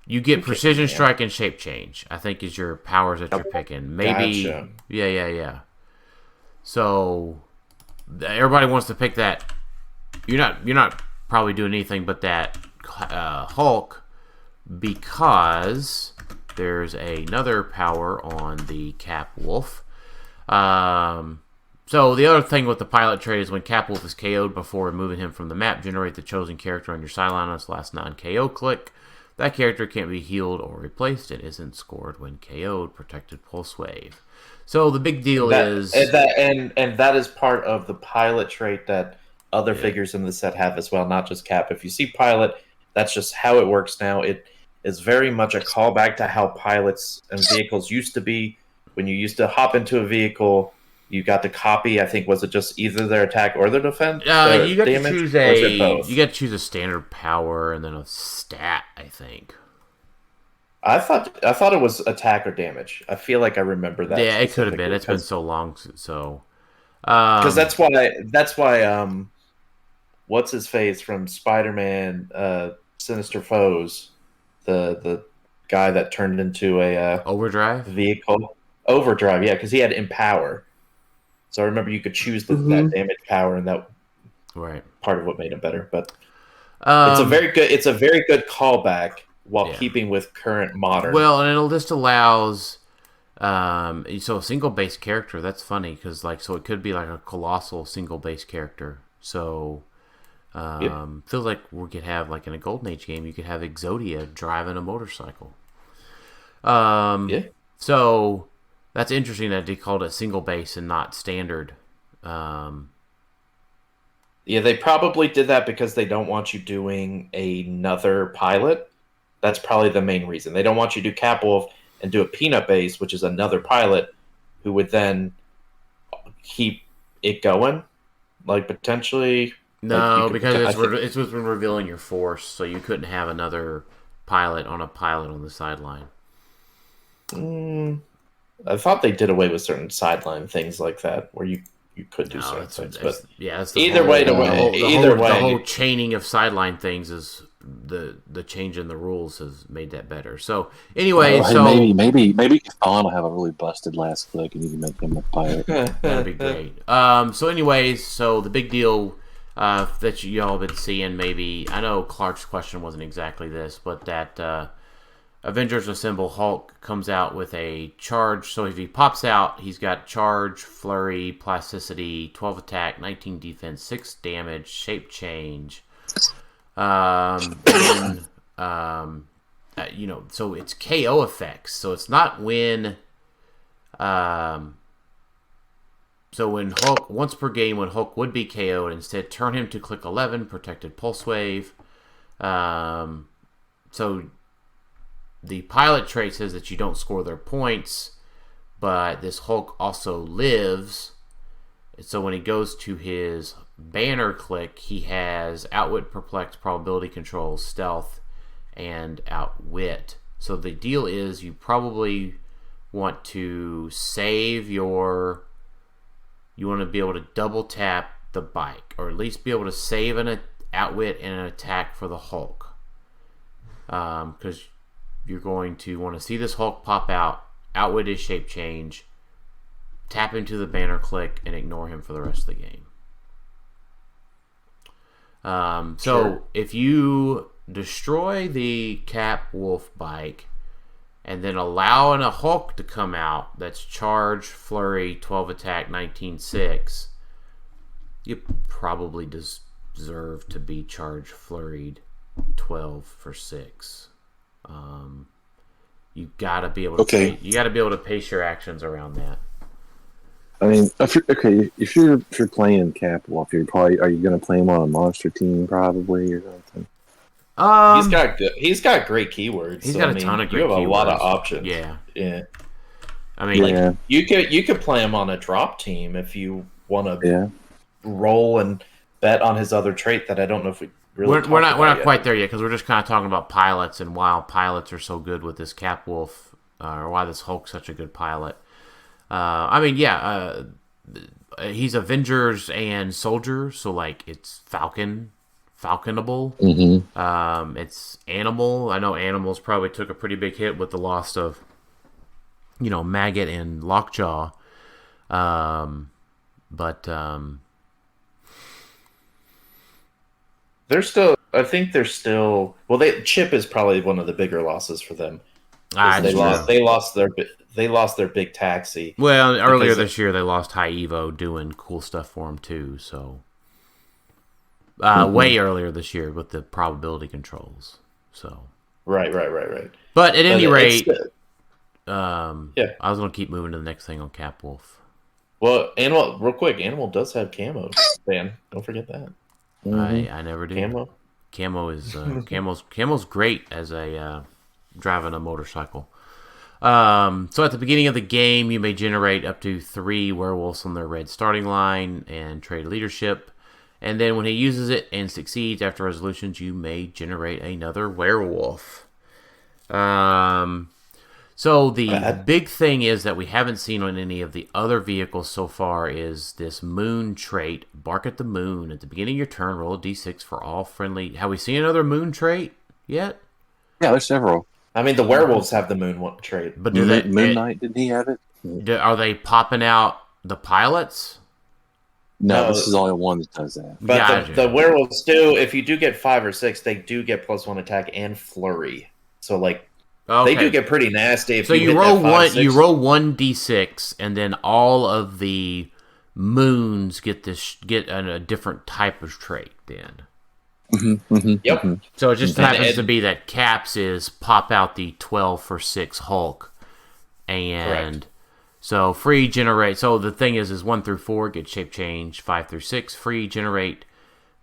You get precision strike and shape change. I think is your powers that you're picking. Maybe. Gotcha. Yeah. So everybody wants to pick that. You're not probably doing anything but that Hulk, because there's another power on the Catwolf. So the other thing with the pilot trait is when Catwolf is KO'd before removing him from the map, generate the chosen character on your sideline on its last non-KO click. That character can't be healed or replaced. It isn't scored when KO'd. Protected pulse wave. So the big deal is that is part of the pilot trait that other figures in the set have as well, not just Cap. If you see pilot, that's just how it works now. It is very much a callback to how pilots and vehicles used to be. When you used to hop into a vehicle, you got to copy. I think was it just either their attack or their defense? You got to choose a standard power and then a stat. I think. I thought it was attack or damage. I feel like I remember that. Yeah, it could have been. It's been so long. So because that's why. What's his face from Spider-Man? Sinister Foes, the guy that turned into a Overdrive vehicle. Overdrive, yeah, because he had Empower. So I remember you could choose that damage power, and that part of what made him better. But it's a very good callback while keeping with current modern. Well, and it'll just allows so a single base character. That's funny because so it could be like a colossal single base character. So feels like we could have like in a Golden Age game, you could have Exodia driving a motorcycle. So that's interesting that they called it single base and not standard. Yeah, they probably did that because they don't want you doing another pilot. That's probably the main reason. They don't want you to do Catwolf and do a peanut base, which is another pilot who would then keep it going, like potentially. No, because it's when revealing your force, so you couldn't have another pilot on the sideline. I thought they did away with certain sideline things like that, where you could do certain things. But either way, the whole chaining of sideline things is the change in the rules has made that better. So anyway, maybe Vaughn will have a really busted last click, and you can make him a pilot. That'd be great. So the big deal that y'all have been seeing, maybe I know Clark's question wasn't exactly this, but that Avengers Assemble Hulk comes out with a charge. So if he pops out, he's got charge, flurry, plasticity, 12 attack, 19 defense, 6 damage, shape change. So it's KO effects. So it's not when. So when Hulk, once per game, when Hulk would be KO'd, instead turn him to click 11, protected pulse wave. So the pilot trait says that you don't score their points, but this Hulk also lives. So when he goes to his banner click, he has Outwit, Perplex, Probability Control, Stealth, and Outwit. So the deal is you probably want to save your... You want to be able to double tap the bike, or at least be able to save an Outwit and an attack for the Hulk. Because you're going to want to see this Hulk pop out, Outwit his shape change, tap into the banner click, and ignore him for the rest of the game. If you destroy the Catwolf bike and then allowing a Hulk to come out that's charge, flurry, 12 attack, 19-6, you probably just deserve to be charged flurried 12 for 6. You gotta be able to you gotta be able to pace your actions around that. I mean, if you're playing Cap Wolf, are you going to play him on a monster team probably or something? He's got great keywords. He's got a ton of great keywords. You have a lot of options. Yeah. I mean, you could play him on a drop team if you want to roll and bet on his other trait that I don't know if we really. We're not quite there yet because we're just kind of talking about pilots and why pilots are so good with this Cap Wolf, or why this Hulk's such a good pilot. I mean, he's Avengers and Soldier, so like it's falconable. Mm-hmm. It's Animal. I know Animals probably took a pretty big hit with the loss of, Maggot and Lockjaw. But they're still. I think they're still. Well, Chip is probably one of the bigger losses for them. They lost their big taxi. Well, earlier this year they lost High Evo doing cool stuff for them too. So, way earlier this year with the probability controls. So right. But at any rate, I was gonna keep moving to the next thing on Cap Wolf. Well, real quick, Animal does have camo. Dan, don't forget that. Mm-hmm. I never do. Camo is camo's great as a driving a motorcycle. So at the beginning of the game, you may generate up to 3 werewolves on their red starting line and trade leadership. And then when he uses it and succeeds after resolutions, you may generate another werewolf. So the big thing is that we haven't seen on any of the other vehicles so far is this moon trait, Bark at the Moon. At the beginning of your turn, roll a d6 for all friendly. Have we seen another moon trait yet? Yeah, there's several. I mean, the werewolves have the moon trait. But Moon Knight, didn't he have it? Are they popping out the pilots? No, this is only one that does that. But the werewolves do, if you do get 5 or 6, they do get +1 attack and flurry. So, they do get pretty nasty. So you roll you roll 1d6, and then all of the moons get a different type of trait then. Mm-hmm, mm-hmm, yep. Mm-hmm. So it just happens to be that Caps is pop out the 12 for 6 Hulk, and correct. So free generate. So the thing is 1 through 4 get shape change. 5 through 6 free generate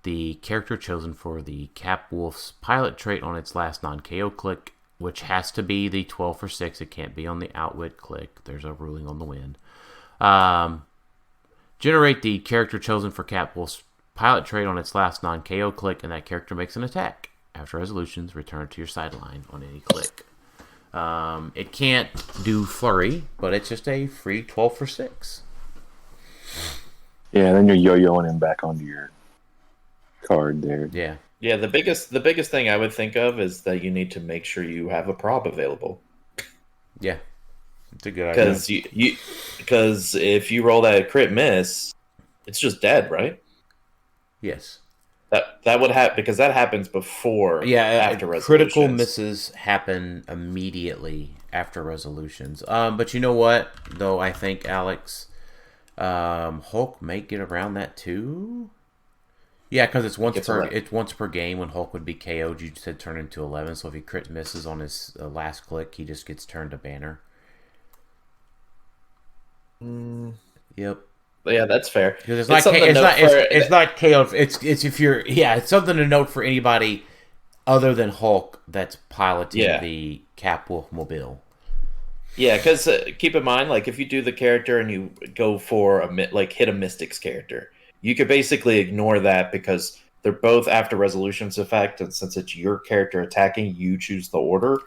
the character chosen for the Cap Wolf's pilot trait on its last non-KO click, which has to be the 12 for 6. It can't be on the outwit click. There's a ruling on the win. Generate the character chosen for Cap Wolf's pilot trait on its last non-KO click, and that character makes an attack. After resolutions, return to your sideline on any click. It can't do flurry, but it's just a free 12 for 6. Yeah, then you're yo-yoing him back onto your card there. Yeah. Yeah, the biggest thing I would think of is that you need to make sure you have a prop available. Yeah, it's a good idea. Because if you roll that crit miss, it's just dead, right? Yes. That would happen because that happens before. Yeah, after resolutions. Critical misses happen immediately after resolutions. But you know what? Though I think Alex, Hulk may get around that too. Yeah, because it's once per game when Hulk would be KO'd. You said turn into 11. So if he crit misses on his last click, he just gets turned to banner. Yep. Yeah, that's fair. Because it's not KO. It's if you're it's something to note for anybody other than Hulk that's piloting the Cap Wolf mobile. Yeah, because keep in mind, if you do the character and you go for hit a Mystics character, you could basically ignore that because they're both after resolutions effect, and since it's your character attacking, you choose the order.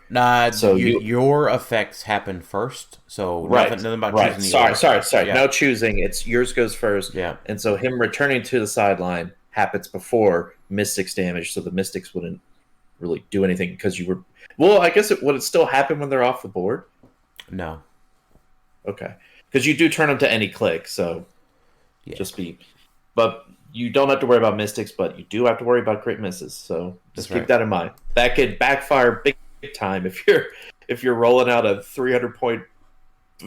So your effects happen first. So nothing about choosing the order. Sorry. Yeah. No choosing. It's yours goes first. Yeah. And so him returning to the sideline happens before Mystics damage, so the Mystics wouldn't really do anything because you were. Well, I guess would it still happen when they're off the board? No. Okay, because you do turn them to any click, so but. You don't have to worry about Mystics, but you do have to worry about crit misses. So just keep that in mind. That could backfire big time if you're rolling out a 300-point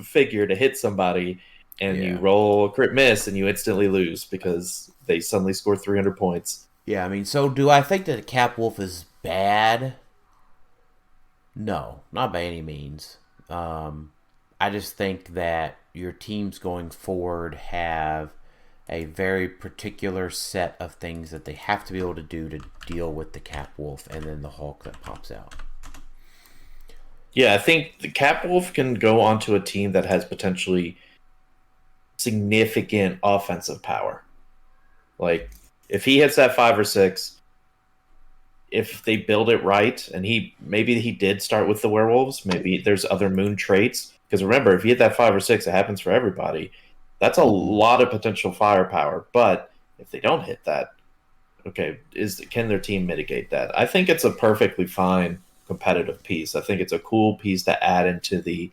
figure to hit somebody, and you roll a crit miss and you instantly lose because they suddenly score 300 points. Yeah, I mean, so do I think that the Cap Wolf is bad? No, not by any means. I just think that your teams going forward have a very particular set of things that they have to be able to do to deal with the Cap Wolf and then the Hulk that pops out. Yeah, I think the Cap Wolf can go onto a team that has potentially significant offensive power. Like, if he hits that 5 or 6, if they build it right, and maybe he did start with the werewolves, maybe there's other moon traits. Because remember, if you hit that 5 or 6, it happens for everybody. That's a lot of potential firepower. But if they don't hit that, okay, can their team mitigate that? I think it's a perfectly fine competitive piece. I think it's a cool piece to add into the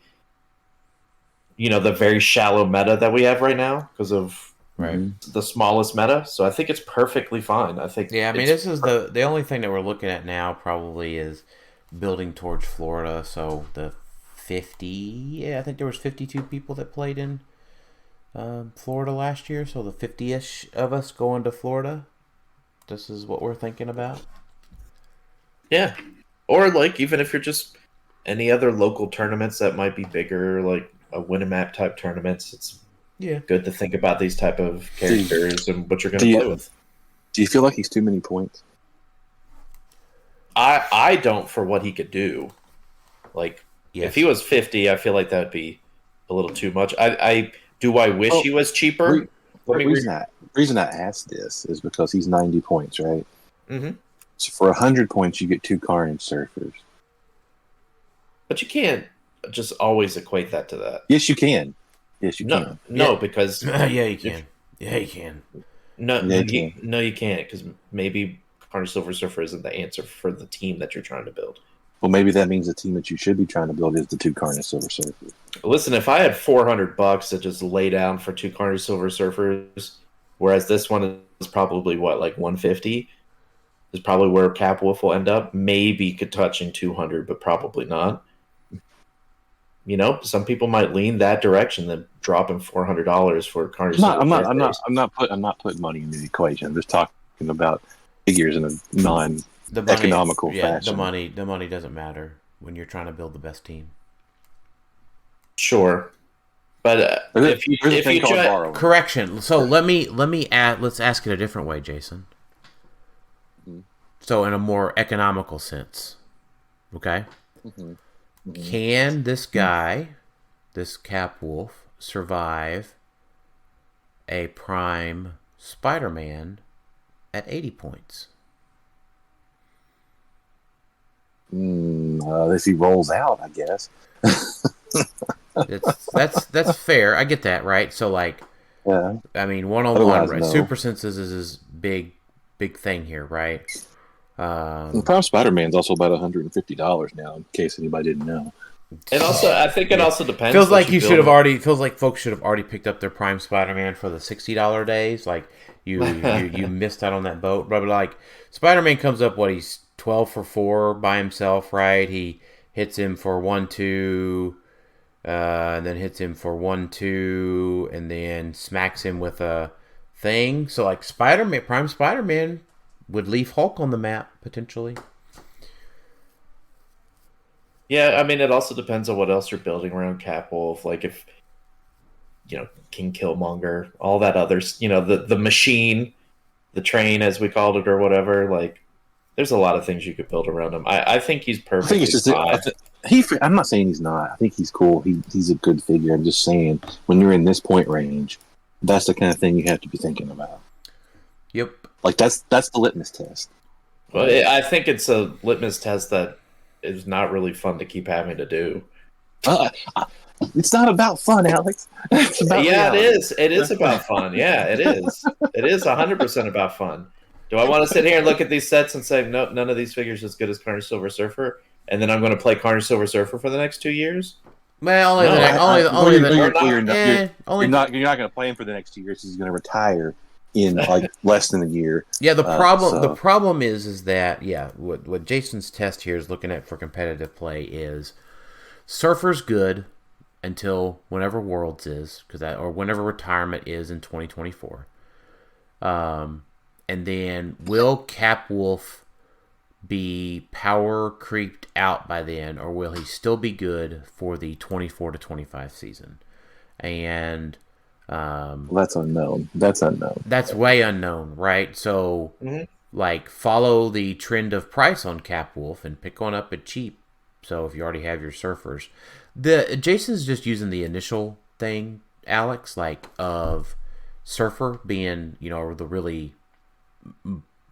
very shallow meta that we have right now because of the smallest meta. So I think it's perfectly fine. I think this is the only thing that we're looking at now probably is building towards Florida. So the 50, I think there was 52 people that played in Florida last year. So the 50-ish of us going to Florida. This is what we're thinking about. Yeah. Or like even if you're just any other local tournaments that might be bigger, like a win-a-map type tournaments, it's good to think about these type of characters and what you're going to play with. Do you feel like he's too many points? I don't for what he could do. Like, if he was 50, I feel like that would be a little too much. I wish he was cheaper? The reason I asked this is because he's 90 points, right? Mm-hmm. So for 100 points, you get 2 Carnage Surfers. But you can't just always equate that to that. Yes, you can. Yes, you can. No, because... yeah, you can. Yeah, you can. No, you can't, because maybe Carnage Silver Surfer isn't the answer for the team that you're trying to build. Well, maybe that means the team that you should be trying to build is the 2 Carnage Silver Surfers. Listen, if I had $400 to just lay down for 2 Carnage Silver Surfers, whereas this one is probably, like $150, is probably where Cap Wolf will end up. Maybe touching 200, but probably not. Some people might lean that direction than dropping $400 for Carnage. I'm not putting money into the equation. I'm just talking about figures in a non-economical fashion. The money doesn't matter when you're trying to build the best team. Sure, but if you correction. So let's ask it a different way, Jason. So in a more economical sense, okay? Mm-hmm. Can this guy, this Cap Wolf, survive a Prime Spider-Man at 80 points? If he rolls out, I guess. That's fair. I get that, right? So like, I mean, 101, right? No. Super Senses is his big thing here, right? Prime Spider-Man's also about $150 now, in case anybody didn't know. And also, I think it also depends. Feels like folks should have already picked up their Prime Spider-Man for the $60 days. Like you missed out on that boat. But like Spider-Man comes up, he's 12 for 4 by himself, right? He hits him for 1-2, and then hits him for 1-2, and then smacks him with a thing. So like Prime Spider-Man would leave Hulk on the map, potentially. Yeah, I mean, it also depends on what else you're building around Cap Wolf. Like if, King Killmonger, all that others, the machine, the train, as we called it, or whatever. Like, there's a lot of things you could build around him. I think he's perfect. I think it's just I'm not saying he's not. I think he's cool. He's a good figure. I'm just saying, when you're in this point range, that's the kind of thing you have to be thinking about. Yep. Like that's the litmus test. Well, I think it's a litmus test that is not really fun to keep having to do. It's not about fun, Alex. It's about reality. It is. It is about fun. Yeah, it is. It is 100% about fun. Do I want to sit here and look at these sets and say, no, none of these figures are as good as Carnage Silver Surfer, and then I'm going to play Carnage Silver Surfer for the next 2 years? Well, you're not going to play him for the next 2 years. He's going to retire in like less than a year. Yeah, the problem is that what Jason's test here is looking at for competitive play is Surfer's good until whenever Worlds is, or whenever retirement is in 2024. And then will Capwolf be power creeped out by then, or will he still be good for the 24 to 25 season? And that's unknown. That's way unknown, right? So, like, follow the trend of price on Capwolf and pick one up at cheap. So if you already have your surfers, Jason's just using the initial thing, Alex, like of surfer being, the really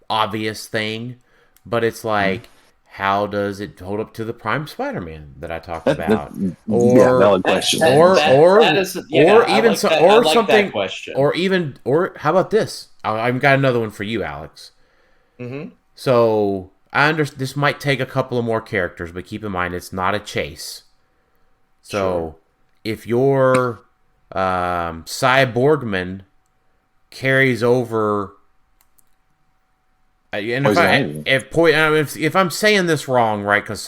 obvious thing, but it's like, how does it hold up to the Prime Spider-Man that I talked about? Valid question. Or how about this? I've got another one for you, Alex. So I understand this might take a couple of more characters, but keep in mind it's not a chase. So if your Cyborgman carries over, and if I'm saying this wrong, right? Because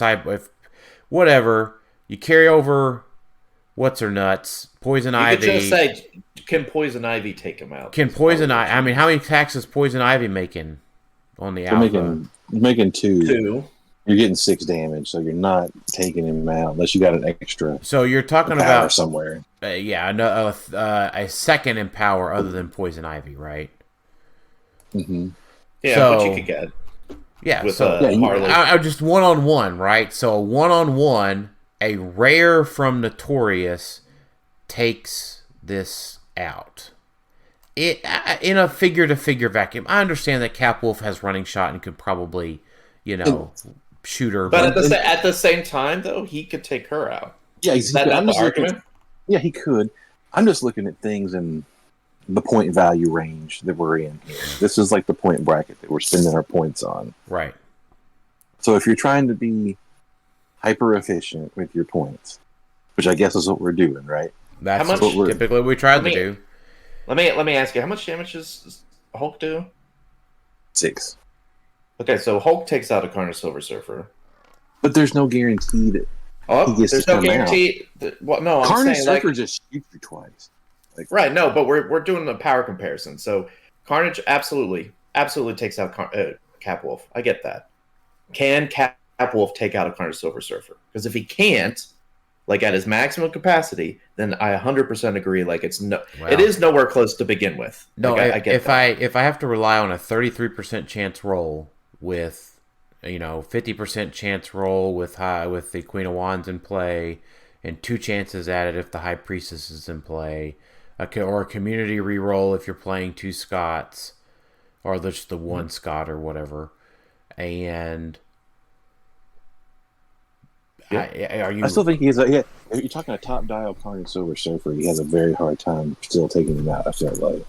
whatever, you carry over what's her nuts, Poison Ivy. You could just say, can Poison Ivy take him out? Can Poison Ivy? I mean, how many attacks is Poison Ivy making on the alpha? Making 2. You're getting 6 damage, so you're not taking him out unless you got an extra. So you're talking about somewhere. A second in power other than Poison Ivy, right? Mm-hmm. Yeah, so, but you could get. Yeah, with, so I just 1-on-1, right? So 1-on-1, a rare from Notorious takes this out. It in a figure-to-figure vacuum. I understand that Capwolf has running shot and could probably, shoot her. But at the same time, though, he could take her out. Yeah, is that not the argument? Yeah, he could. I'm just looking at things in the point value range that we're in here. This is like the point bracket that we're spending our points on. Right. So if you're trying to be hyper efficient with your points, which I guess is what we're doing, right? That's what typically we try to do. Let me ask you, how much damage does Hulk do? 6. Okay, so Hulk takes out a Carnage Silver Surfer. But there's no guarantee that he gets there's to no come guarantee. No, I'm Carnage saying Surfer just shoots you twice. Right, no, but we're doing a power comparison. So Carnage absolutely takes out Capwolf. I get that. Can Capwolf take out a Carnage Silver Surfer? Because if he can't, like at his maximum capacity, then I 100% agree. Like it is nowhere close to begin with. No, like, I get that. If I have to rely on a 33% chance roll with 50% chance roll with the Queen of Wands in play, and 2 chances at it if the High Priestess is in play, or a community reroll if you're playing 2 Scots, or just the 1 Scot or whatever, and. Yeah. I still think he's if you're talking a top dial Carnage Silver Surfer, he has a very hard time still taking him out. I feel like.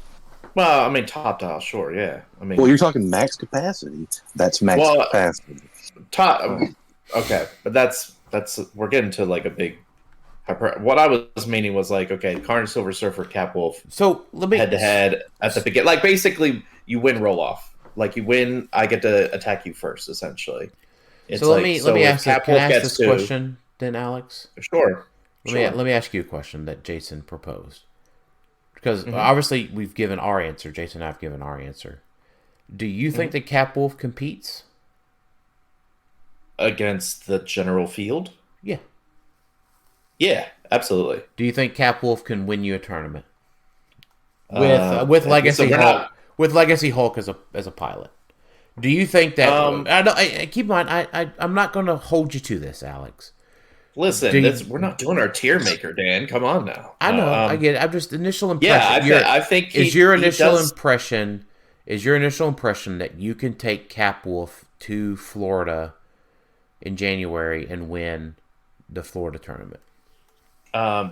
Well, I mean, top dial, sure, yeah. I mean, well, you're talking max capacity. That's max capacity. Okay, but that's we're getting to like a big. What I was meaning was like, okay, Carnage Silver Surfer, Capwolf. So let me head to head at the beginning. Like basically, you win roll off. Like you win, I get to attack you first, essentially. It's so let me ask this question then, Alex. Sure. Let me ask you a question that Jason proposed, because obviously we've given our answer. Jason and I have given our answer. Do you think that Capwolf competes against the general field? Yeah. Yeah, absolutely. Do you think Capwolf can win you a tournament with Legacy Hulk? With Legacy Hulk as a pilot. Do you think that? Keep in mind, I'm not going to hold you to this, Alex. Listen, we're not doing our tier maker, Dan. Come on now. I know, I get it. I'm just initial impression. Yeah, I think is your initial impression that you can take Capwolf to Florida in January and win the Florida tournament?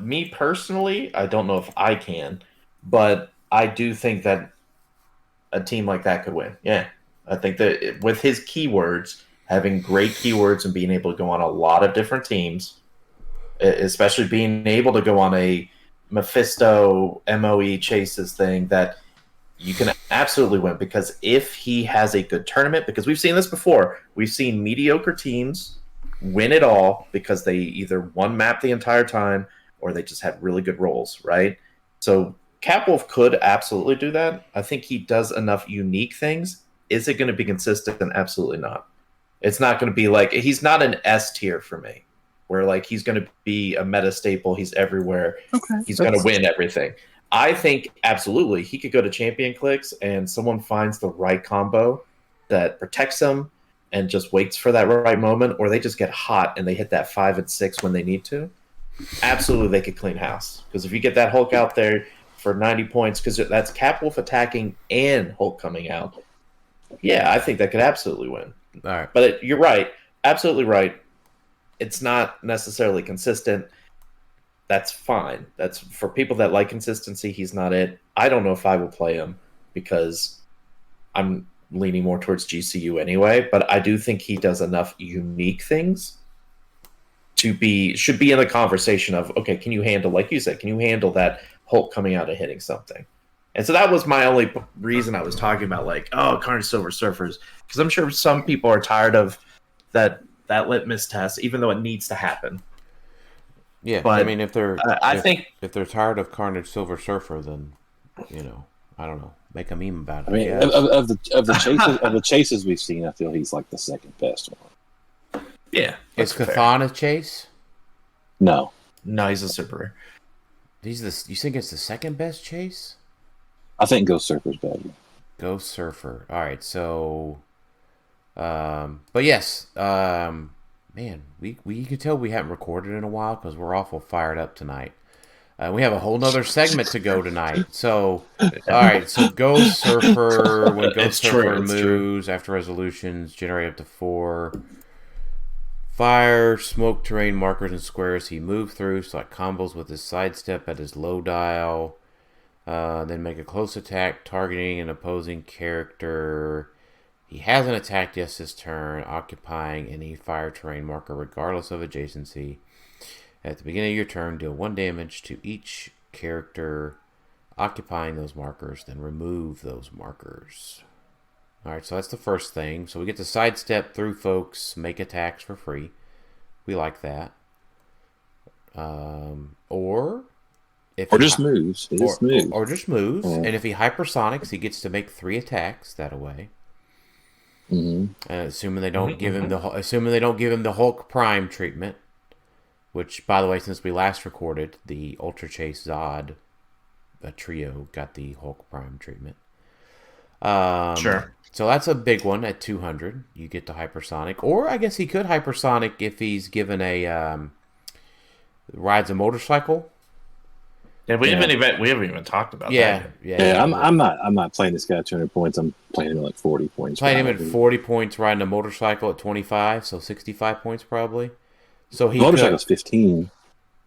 Me personally, I don't know if I can, but I do think that a team like that could win. Yeah. I think that with his keywords, having great keywords and being able to go on a lot of different teams, especially being able to go on a Mephisto MOE chases thing, that you can absolutely win. Because if he has a good tournament, because we've seen this before, we've seen mediocre teams win it all because they either one map the entire time or they just had really good rolls, right? So Catwolf could absolutely do that. I think he does enough unique things. Is it going to be consistent? Absolutely not. It's not going to be like, he's not an S tier for me, where like he's going to be a meta staple. He's everywhere. Okay. He's going to win everything. I think absolutely he could go to Champion Clix and someone finds the right combo that protects him and just waits for that right moment, or they just get hot and they hit that 5 and 6 when they need to. Absolutely, they could clean house. Because if you get that Hulk out there for 90 points, because that's Catwolf attacking and Hulk coming out, yeah, I think that could absolutely win. All right. But you're right. Absolutely right. It's not necessarily consistent. That's fine. That's for people that like consistency. He's not it. I don't know if I will play him because I'm leaning more towards GCU anyway. But I do think he does enough unique things should be in the conversation of, okay, can you handle, like you said, can you handle that Hulk coming out and hitting something? And so that was my only reason I was talking about, like, oh, Carnage Silver Surfers, because I'm sure some people are tired of that litmus test, even though it needs to happen. Yeah, but I mean, if they're if they're tired of Carnage Silver Surfer, then I don't know, make a meme about it. I mean, of the chases we've seen, I feel he's like the second best one. Yeah, is Cathan a chase? No, he's a super rare. You think it's the second best chase? I think Ghost Surfer's better. Ghost Surfer. All right, so, but yes, man, we can tell we haven't recorded in a while because we're awful fired up tonight. We have a whole nother segment to go tonight. So, all right, so Ghost Surfer, when Ghost Surfer moves after resolutions, generate up to 4 fire, smoke, terrain markers, and squares he moved through, so like combos with his sidestep at his low dial. Then make a close attack targeting an opposing character he hasn't attacked yet this turn, occupying any fire terrain marker regardless of adjacency. At the beginning of your turn, deal 1 damage to each character occupying those markers, then remove those markers. Alright, so that's the first thing. So we get to sidestep through folks, make attacks for free. We like that. Or just moves. Or just moves. Yeah. And if he hypersonics, he gets to make 3 attacks that away. Mm-hmm. Assuming they don't give him the Hulk Prime treatment, which, by the way, since we last recorded, the Ultra Chase Zod trio got the Hulk Prime treatment. Sure. So that's a big one at 200. You get the hypersonic, or I guess he could hypersonic if he's given a rides a motorcycle. Yeah, we haven't even talked about that. Yeah. I'm not playing this guy at 200 points. I'm playing him at like 40 points. Playing him at 40 points, riding a motorcycle at 25, so 65 points probably. So he motorcycle's 15.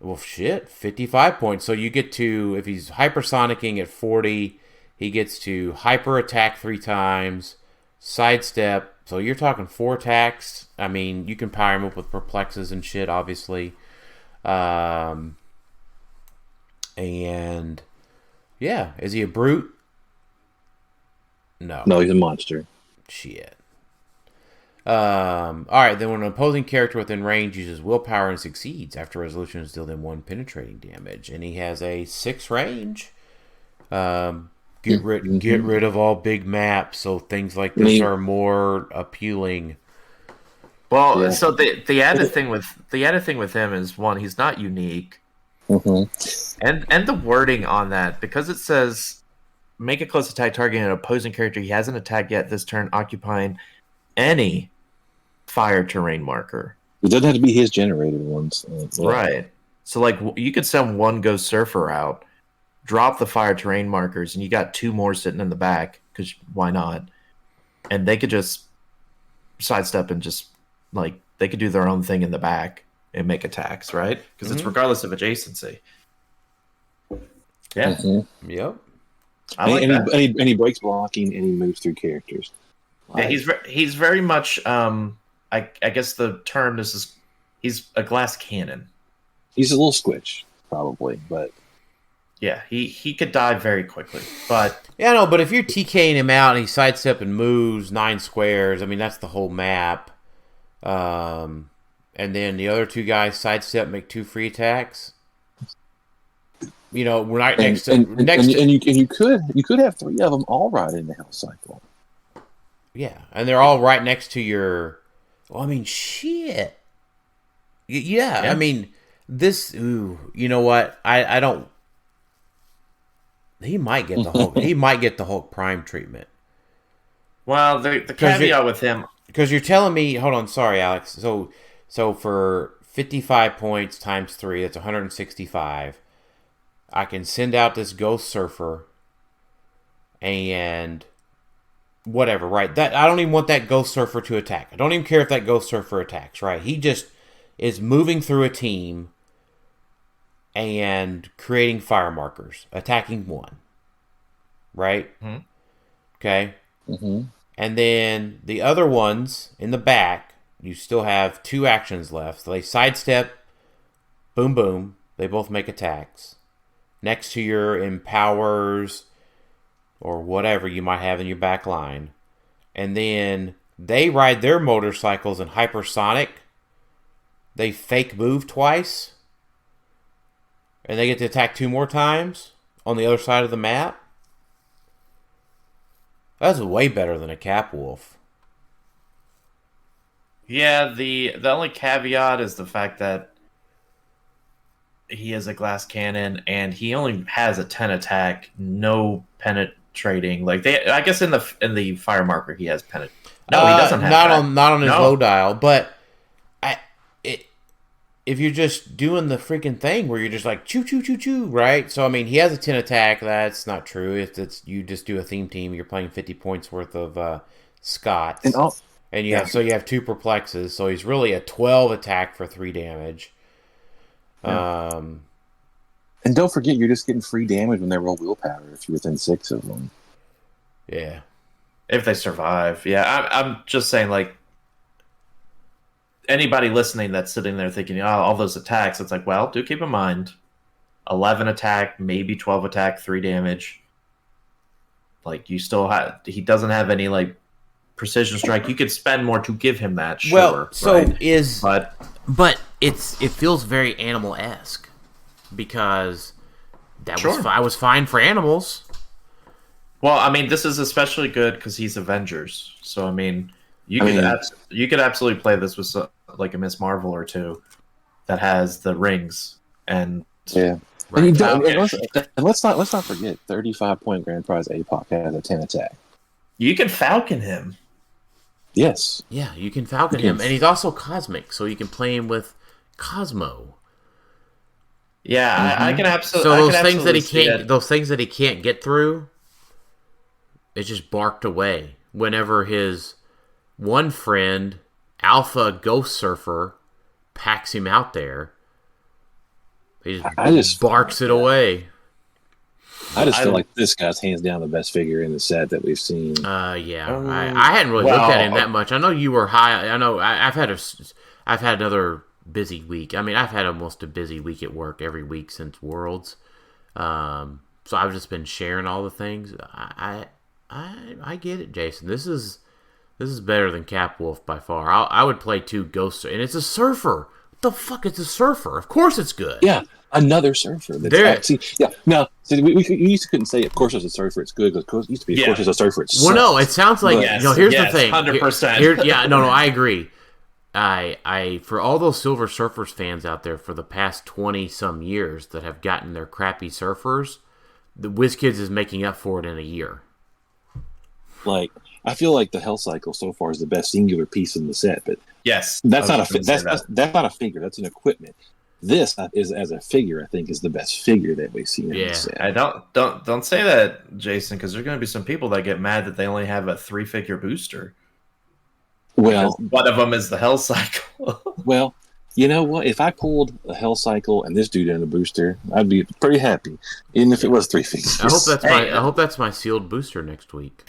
Well, shit, 55 points. So you get to, if he's hypersonicking at 40, he gets to hyper attack 3 times, sidestep. So you're talking 4 attacks. I mean, you can power him up with perplexes and shit, obviously. And yeah, is he a brute? No, he's a monster. Shit. All right, then when an opposing character within range uses willpower and succeeds after resolution is dealt in 1 penetrating damage, and he has a 6 range. Get rid of all big maps, so things like this are more appealing. Well, yeah. So the added thing with him is, one, he's not unique. Mm-hmm. And the wording on that, because it says make a close attack targeting an opposing character he hasn't attacked yet this turn, occupying any fire terrain marker. It doesn't have to be his generated ones. Right. So like you could send 1 Ghost Surfer out, drop the fire terrain markers, and you got 2 more sitting in the back, because why not? And they could just sidestep and just, like, they could do their own thing in the back and make attacks, right? Because it's regardless of adjacency. Yeah. Mm-hmm. Yep. I like that. And he breaks blocking and he moves through characters. Yeah, he's very much, I guess the term he's a glass cannon. He's a little squitch, probably, but yeah, he could die very quickly. But yeah, no, but if you're TKing him out and he sidestep and moves 9 squares, I mean that's the whole map. And then the other 2 guys sidestep, make 2 free attacks. right And, next to and, and, next and, to and you could have 3 of them all ride in the Hell Cycle. yeah, and they're all right next to your. Well, I mean, shit. Yeah, I mean, this. Ooh, you know what? I don't. He might get the Hulk. He might get the Hulk Prime treatment. Well, the caveat with him, because you're telling me. Hold on, sorry, Alex. So for 55 points times 3, that's 165. I can send out this Ghost Surfer and whatever, right? That I don't even want that Ghost Surfer to attack. I don't even care if that Ghost Surfer attacks, right? He just is moving through a team and creating fire markers, attacking 1. Right? Mm-hmm. Okay. Mm-hmm. And then the other ones in the back, you still have 2 actions left. So they sidestep, boom, boom. They both make attacks. Next to your empowers or whatever you might have in your back line. And then they ride their motorcycles in hypersonic. They fake move twice. And they get to attack 2 more times on the other side of the map. That's way better than a Cap Wolf. Yeah, the only caveat is the fact that he has a glass cannon and he only has a 10 attack, no penetrating. Like I guess in the fire marker he has penetrating. No, he doesn't have not on his low dial, but if you're just doing the freaking thing where you're just like choo choo choo choo, right? So I mean, he has a 10 attack. That's not true. It's you just do a theme team. You're playing 50 points worth of Scots, and you have 2 perplexes. So he's really a 12 attack for 3 damage. Yeah. And don't forget, you're just getting free damage when they roll willpower if you're within 6 of them. Yeah, if they survive. Yeah, I'm just saying, like, anybody listening that's sitting there thinking, all those attacks, it's like, well, do keep in mind, 11 attack, maybe 12 attack, 3 damage. Like, you still have, he doesn't have any, like, precision strike. You could spend more to give him that, sure. Well, so right? But it feels very Animal-esque because was fine for animals. Well, I mean, this is especially good because he's Avengers. So, I mean, you could absolutely play this with like a Miss Marvel or 2 that has the rings and Right. And let's not forget 35-point grand prize APOC has a 10 attack. You can Falcon him. Yes. Yeah, you can Falcon him, and he's also cosmic, so you can play him with Cosmo. Yeah, I can absolutely. So those things that he can't get through, it's just barked away. Whenever his one friend, Alpha Ghost Surfer, packs him out there, he just barks it away. I just feel like this guy's hands down the best figure in the set that we've seen. I hadn't really looked at him that much. I know you were high. I know I've had another busy week. I mean, I've had almost a busy week at work every week since Worlds. So I've just been sharing all the things. I get it, Jason. This is better than Cap Wolf by far. I would play 2 Ghosts, and it's a Surfer. What the fuck? It's a Surfer. Of course, it's good. Yeah. Another Surfer. We used to couldn't say, of course, as a Surfer, it's good. Because it used to be, of course, as a Surfer, it's well, no, it sounds like, here's the thing. 100%. No, I agree. I for all those Silver Surfers fans out there for the past 20-some years that have gotten their crappy Surfers, the WizKids is making up for it in a year. Like, I feel like the Hell Cycle so far is the best singular piece in the set, but yes, that's not a figure. That's an equipment. This is, as a figure, I think, is the best figure that we've seen in the set. I don't say that, Jason, because there's going to be some people that get mad that they only have a 3-figure booster. Well, because one of them is the Hell Cycle. Well, you know what? If I pulled a Hell Cycle and this dude in a booster, I'd be pretty happy, even if it was 3 figures. I hope that's my sealed booster next week.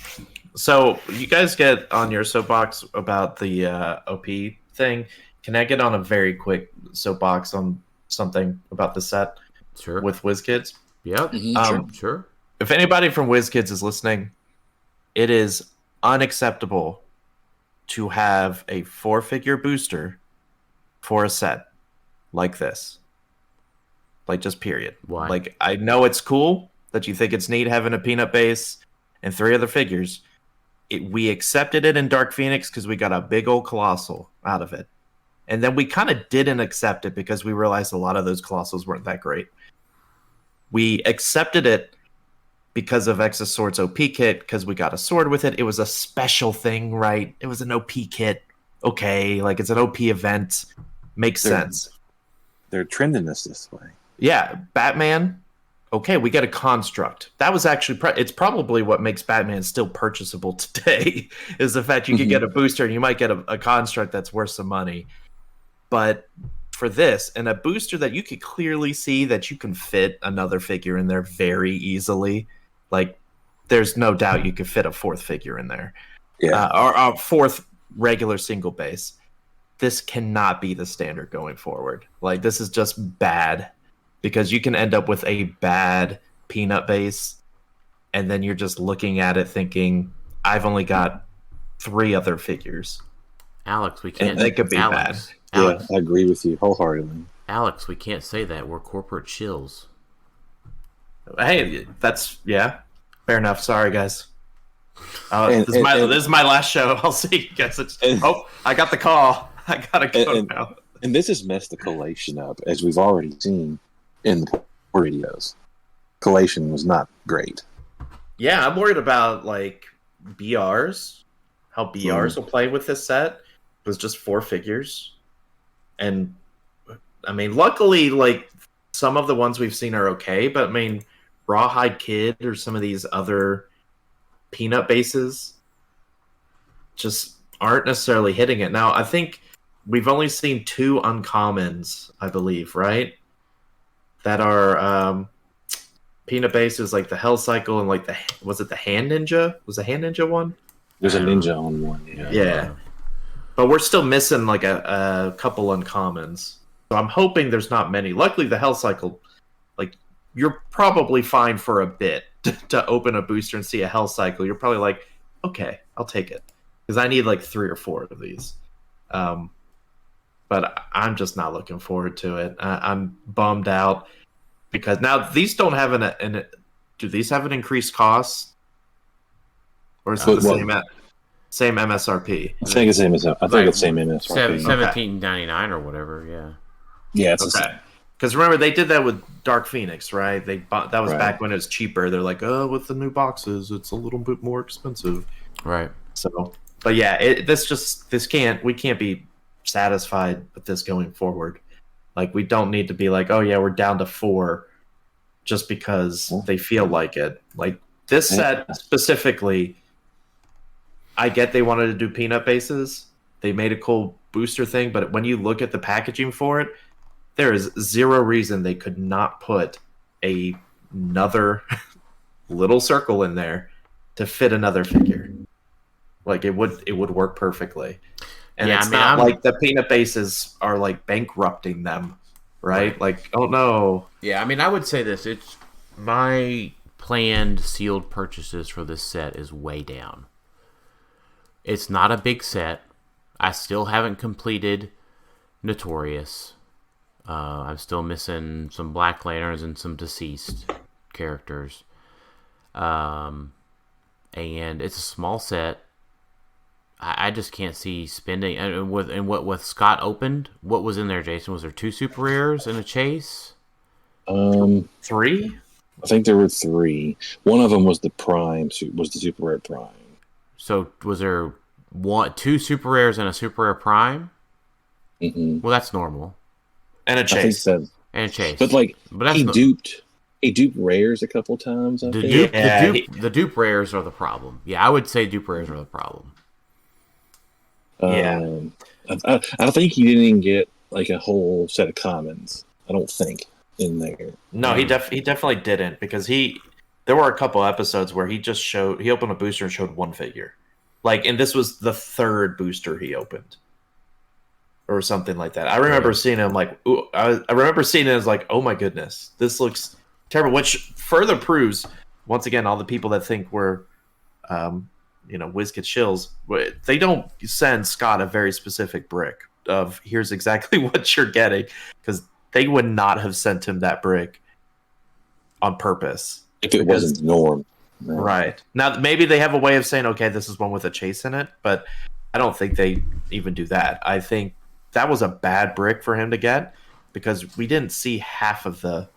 So you guys get on your soapbox about the OP thing. Can I get on a very quick soapbox on something about the set? Sure. With WizKids? Yep. Sure. If anybody from WizKids is listening, it is unacceptable to have a 4-figure booster for a set like this. Like, just period. Why? Like, I know it's cool that you think it's neat having a peanut base and 3 other figures. We accepted it in Dark Phoenix because we got a big old Colossal out of it. And then we kind of didn't accept it because we realized a lot of those Colossals weren't that great. We accepted it because of Exo Sword's OP kit, because we got a sword with it. It was a special thing, right? It was an OP kit. Okay, like, it's an OP event. Makes sense. They're trending us this way. Yeah, Batman. Okay, we get a construct. That was actually it's probably what makes Batman still purchasable today, is the fact you could get a booster and you might get a construct that's worth some money. But for this, and a booster that you could clearly see that you can fit another figure in there very easily, like, there's no doubt you could fit a 4th figure in there. Yeah. Or a 4th regular single base. This cannot be the standard going forward. Like, this is just bad, because you can end up with a bad peanut base, and then you're just looking at it thinking, I've only got 3 other figures. Alex, we can't. And they could be bad. Alex, Yeah, I agree with you wholeheartedly. Alex, we can't say that. We're corporate shills. Hey, that's, yeah, fair enough. Sorry, guys. And- this is my last show. I'll see you guys. I got the call. I gotta go now. And this has messed the collation up, as we've already seen in the videos. Collation was not great. Yeah, I'm worried about, like, BRs. How BRs will play with this set. It was just 4 figures. And, I mean, luckily, like, some of the ones we've seen are okay, but, I mean, Rawhide Kid or some of these other peanut bases just aren't necessarily hitting it. Now, I think we've only seen 2 uncommons, I believe, right? That are peanut bases, like the Hell Cycle and, like, was it the Hand Ninja? Was the Hand Ninja one? There's a ninja on one. Yeah. But we're still missing, like, a couple uncommons. So I'm hoping there's not many. Luckily, the Hell Cycle, like, you're probably fine for a bit to open a booster and see a Hell Cycle. You're probably like, okay, I'll take it. Because I need, like, 3 or 4 of these. But I'm just not looking forward to it. I'm bummed out. Because now, these don't have do these have an increased cost? Or is it the same MSRP? I think it's same as it's same MSRP. $17.99 or whatever. Yeah. Yeah, it's okay. Because remember, they did that with Dark Phoenix, right? That was back when it was cheaper. They're like, oh, with the new boxes, it's a little bit more expensive. Right. So, but yeah, we can't be satisfied with this going forward. Like, we don't need to be like, oh yeah, we're down to 4 just because they feel like it. Like, this set specifically, I get they wanted to do peanut bases. They made a cool booster thing, but when you look at the packaging for it, there is 0 reason they could not put another little circle in there to fit another figure. Like, it would work perfectly. And it's not like the peanut bases are, like, bankrupting them, right? Like, oh no. Yeah, I mean, I would say this. It's my planned sealed purchases for this set is way down. It's not a big set. I still haven't completed Notorious. I'm still missing some Black Lanterns and some deceased characters. And it's a small set. I just can't see spending. And what Scott opened, what was in there, Jason? Was there 2 super rares and a chase? 3? I think there were 3. One of them was the Prime, was the super rare Prime. So was there 2 super rares and a super rare Prime? Mm-hmm. Well, that's normal. And a chase. And a chase. But like, that's he duped rares a couple times. The dupe rares are the problem. Yeah, I would say dupe rares are the problem. Yeah. I don't think he didn't even get like a whole set of commons. I don't think in there. No, he definitely didn't, because there were a couple episodes where he opened a booster and showed 1 figure. Like, and this was the 3rd booster he opened. Or something like that. I remember seeing him like, ooh, I remember seeing it as like, oh my goodness, this looks terrible. Which further proves, once again, all the people that think we're, WizKid shills, they don't send Scott a very specific brick of here's exactly what you're getting, because they would not have sent him that brick on purpose. If it wasn't the norm. No. Right. Now, maybe they have a way of saying, okay, this is one with a chase in it, but I don't think they even do that. I think that was a bad brick for him to get because we didn't see half of the,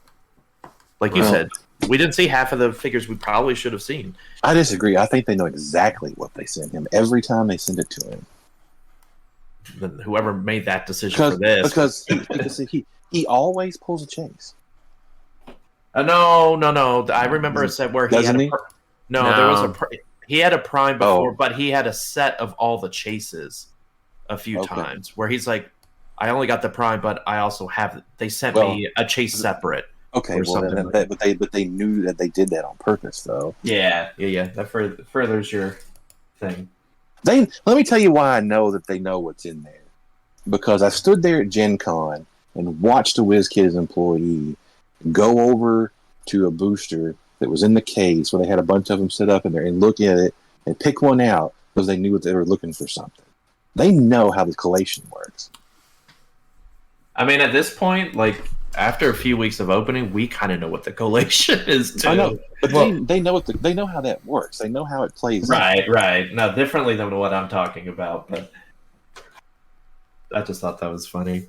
like you said, we didn't see half of the figures we probably should have seen. I disagree. I think they know exactly what they send him every time they send it to him. Then whoever made that decision for this. Because he always pulls a chase. No. I remember a set where he had there was he had a prime before, but he had a set of all the chases a few times where he's like, I only got the prime, but I also have. They sent me a chase separate. Okay, but they knew that they did that on purpose, though. Yeah. That furthers your thing. Let me tell you why I know that they know what's in there. Because I stood there at Gen Con and watched a WizKids employee go over to a booster that was in the case where they had a bunch of them set up in there and look at it and pick one out because they knew that they were looking for something. They know how the collation works. I mean, at this point, like after a few weeks of opening, we kind of know what the collation is too. I know, but they know they know how that works. They know how it plays. Right. Now, differently than what I'm talking about, but I just thought that was funny.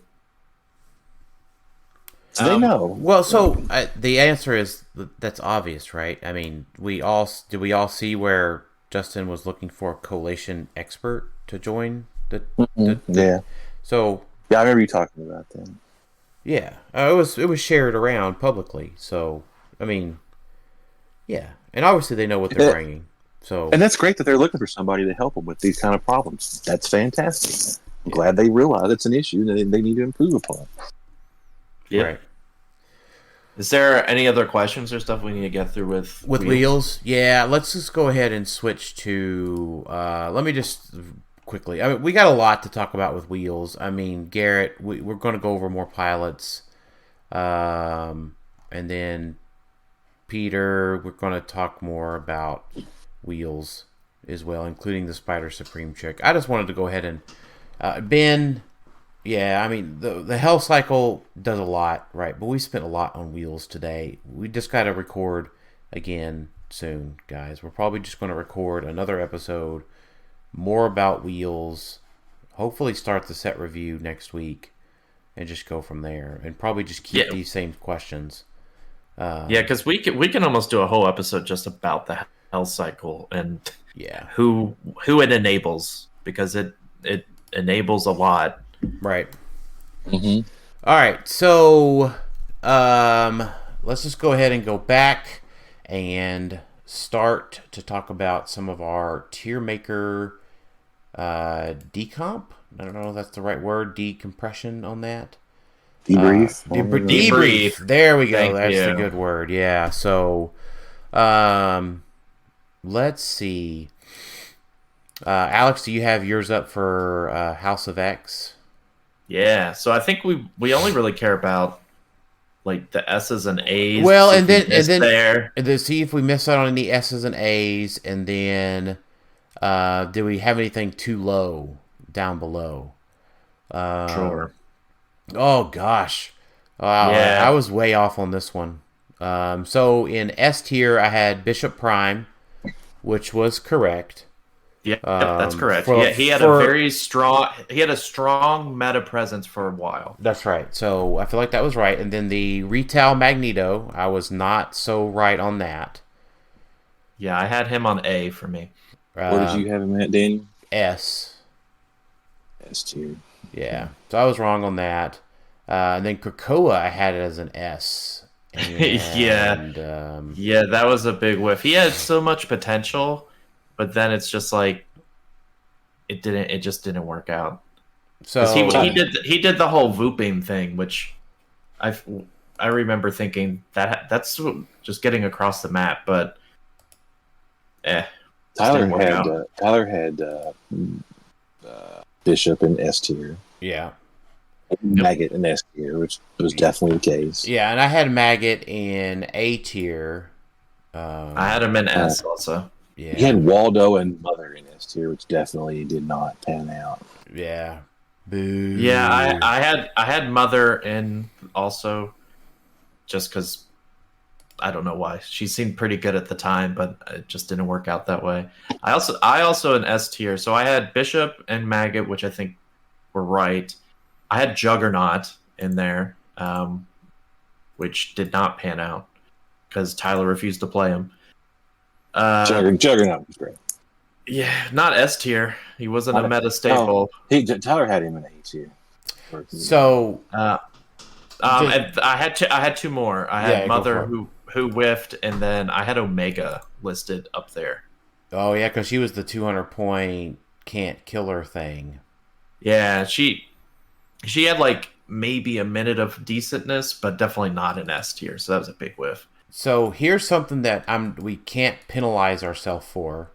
So they know. Well, so the answer is that's obvious, right? I mean, we all see where Justin was looking for a collation expert to join yeah. So yeah, I remember you talking about that. Yeah, it was shared around publicly. So I mean, yeah, and obviously they know what they're bringing. So and that's great that they're looking for somebody to help them with these kind of problems. That's fantastic. I'm glad they realize it's an issue that they need to improve upon. Yeah. Right. Is there any other questions or stuff we need to get through with wheels? Yeah, let's just go ahead and switch to. Let me just quickly. I mean, we got a lot to talk about with wheels. I mean, Garrett, we're going to go over more pilots, and then Peter, we're going to talk more about wheels as well, including the Spider Supreme trick. I just wanted to go ahead and Ben. Yeah, I mean, the Hell Cycle does a lot, right? But we spent a lot on wheels today. We just got to record again soon, guys. We're probably just going to record another episode, more about wheels, hopefully start the set review next week, and just go from there. And probably just keep these same questions. Yeah, because we can almost do a whole episode just about the Hell Cycle and who it enables, because it enables a lot. Right. Mm-hmm. All right. So let's just go ahead and go back and start to talk about some of our tier maker decomp. I don't know if that's the right word. Decompression on that. Debrief. Debrief. There we go. Thank That's you. the good word. Yeah. So let's see. Alex, do you have yours up for House of X? Yeah, so I think we only really care about like the S's and A's. Well, and then see if we miss out on any S's and A's, and then do we have anything too low down below? Sure. Oh gosh, I was way off on this one. So in S tier, I had Bishop Prime, which was correct. Yeah, that's correct. He had a strong meta presence for a while. That's right. So I feel like that was right. And then the Retail Magneto, I was not so right on that. Yeah, I had him on A for me. What did you have him at, Daniel? S. S tier. Yeah. So I was wrong on that. And then Krakoa, I had it as an S. And, that was a big whiff. He had so much potential. But then it's just like it just didn't work out. So he did the whole Vooping thing, which I remember thinking that's just getting across the map, but Tyler had Bishop in S tier. Yeah. Maggot in S tier, which was definitely the case. Yeah, and I had Maggot in A tier. I had him in S also. Yeah. He had Waldo and Mother in S tier, which definitely did not pan out. Yeah. Boo. Yeah, I had Mother in also, just because I don't know why. She seemed pretty good at the time, but it just didn't work out that way. I also an S tier. So I had Bishop and Maggot, which I think were right. I had Juggernaut in there, which did not pan out because Tyler refused to play him. Juggernaut was great. Yeah, not S tier. He wasn't a meta staple. Tyler had him in A tier. So, I had two more. I had Mother who whiffed, and then I had Omega listed up there. Oh yeah, because she was the 200-point can't kill her thing. Yeah, she had like maybe a minute of decentness, but definitely not an S tier. So that was a big whiff. So here's something that we can't penalize ourselves for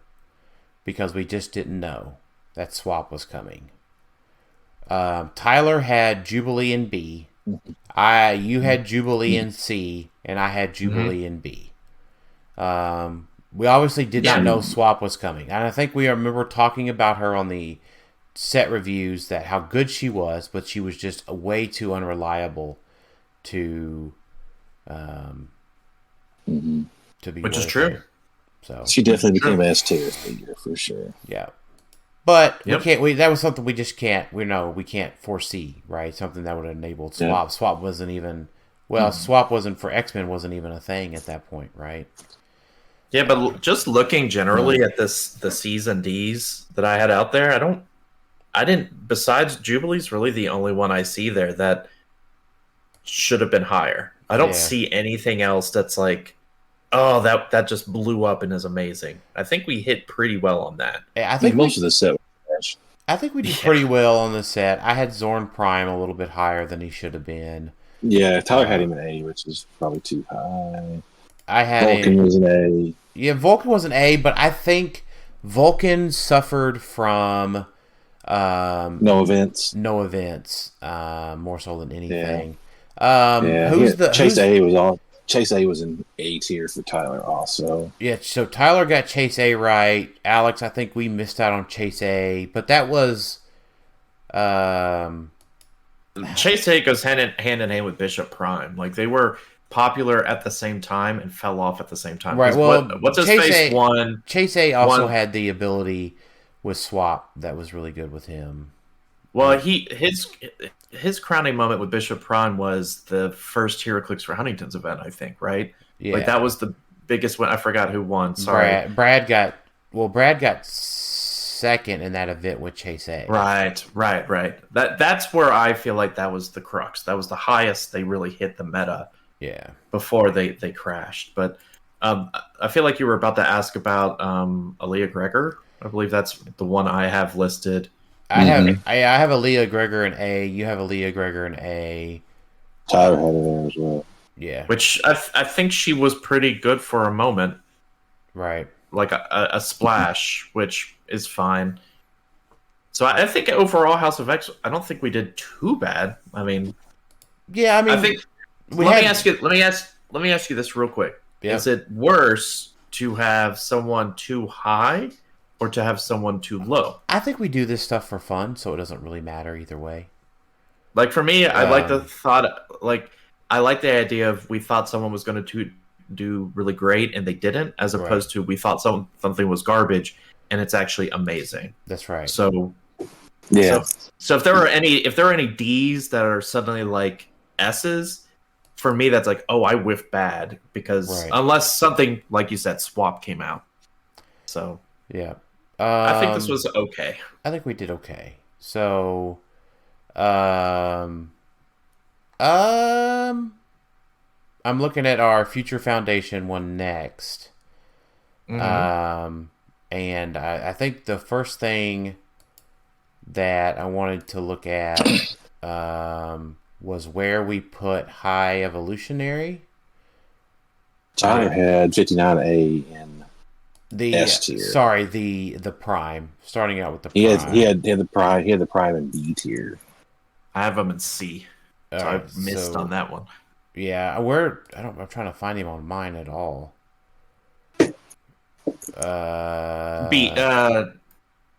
because we just didn't know that swap was coming. Tyler had Jubilee in B. You had Jubilee in C, and I had Jubilee in B. We obviously did not know swap was coming, and I think we remember talking about her on the set reviews that how good she was, but she was just way too unreliable to be, which is true. So she definitely became S tier figure for sure. Yeah. But we can't. That was something we just can't. We can't foresee, right? Something that would have enabled swap. Yeah. Swap wasn't even. Well, swap wasn't for X-Men. Wasn't even a thing at that point, right? Yeah, but just looking generally at the season Ds that I had out there, I didn't. Besides Jubilee's really the only one I see there that should have been higher. I don't see anything else that's like, oh, that just blew up and is amazing. I think we hit pretty well on that. I think most of the set was trash. I think we did pretty well on the set. I had Zorn Prime a little bit higher than he should have been. Yeah, Tyler had him an A, which is probably too high. I had Vulcan was an A. Yeah, Vulcan was an A, but I think Vulcan suffered from no events. No events, more so than anything. Chase A was an A tier for Tyler also. Yeah, so Tyler got Chase A right. Alex, I think we missed out on Chase A, but that was Chase A goes hand in hand with Bishop Prime. Like they were popular at the same time and fell off at the same time. Right. Well, what's his face won. Chase A also had the ability with swap that was really good with him. Well, his crowning moment with Bishop Prime was the first HeroClix for Huntington's event, I think, right? Yeah. Like that was the biggest one. I forgot who won. Sorry. Brad got second in that event with Chase A. Right. That's where I feel like that was the crux. That was the highest they really hit the meta. Yeah. Before they crashed. But I feel like you were about to ask about Aaliyah Gregor. I believe that's the one I have listed. I have Aaliyah Gregor in A. You have Aaliyah Gregor in A. Tyler had her there as well. Yeah. Which I think she was pretty good for a moment. Right. Like a splash, which is fine. So I think overall House of X, I don't think we did too bad. I mean, I think. Let me ask you this real quick. Yeah. Is it worse to have someone too high or to have someone too low? I think we do this stuff for fun, so it doesn't really matter either way. Like for me, I like the thought. Like I like the idea of we thought someone was going to do really great and they didn't, as opposed to we thought something was garbage and it's actually amazing. That's right. So yeah. So if there are any D's that are suddenly like S's. For me, that's like, oh, I whiffed bad because unless something like you said, swap came out. So yeah, I think this was okay. I think we did okay. So, I'm looking at our Future Foundation one next, and I think the first thing that I wanted to look at, was where we put High Evolutionary. Tyler had 59A in the S tier. Sorry, the Prime. Starting out with the Prime. He had the Prime. He had the Prime in B tier. I have him in C. So I missed on that one. Yeah, I'm trying to find him on mine at all. B.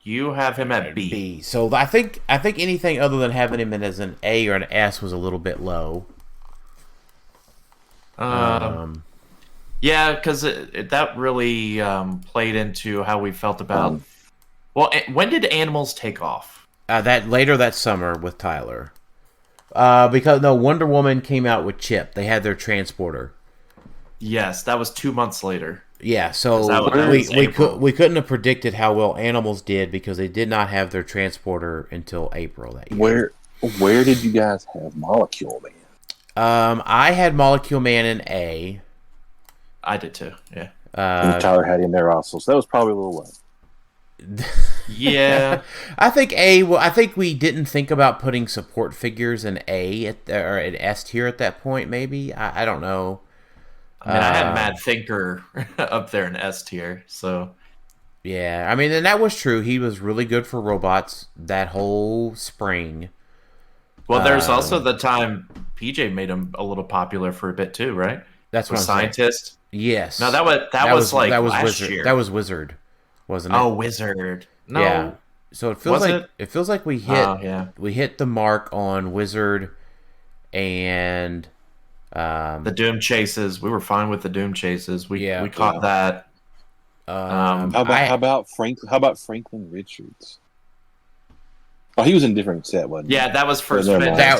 You have him at B. B. So I think anything other than having him in as an A or an S was a little bit low. Yeah, because that really played into how we felt about. Well, when did Animals take off? That later that summer with Tyler. Because Wonder Woman came out with Chip. They had their transporter. Yes, that was 2 months later. Yeah, so we couldn't have predicted how well Animals did because they did not have their transporter until April that year. Where did you guys have Molecule Man? I had Molecule Man in A. I did too. Yeah. And Tyler had him there also, so that was probably a little low. Yeah, I think A. Well, I think we didn't think about putting support figures in A or at S tier at that point. Maybe I don't know. I mean, I had Mad Thinker up there in S tier, so yeah. I mean, and that was true. He was really good for robots that whole spring. Well, there's also the time PJ made him a little popular for a bit too, right? That's what I'm Scientist. saying. Yes. No, that was like last Wizard. year. That was Wizard, wasn't it? Oh, Wizard. No. Yeah. So it feels like we hit the mark on Wizard and the Doom chases. We were fine with the Doom chases. We caught that. How about Franklin Richards? Oh, he was in a different set, wasn't he? Yeah, that was first. Never mind. That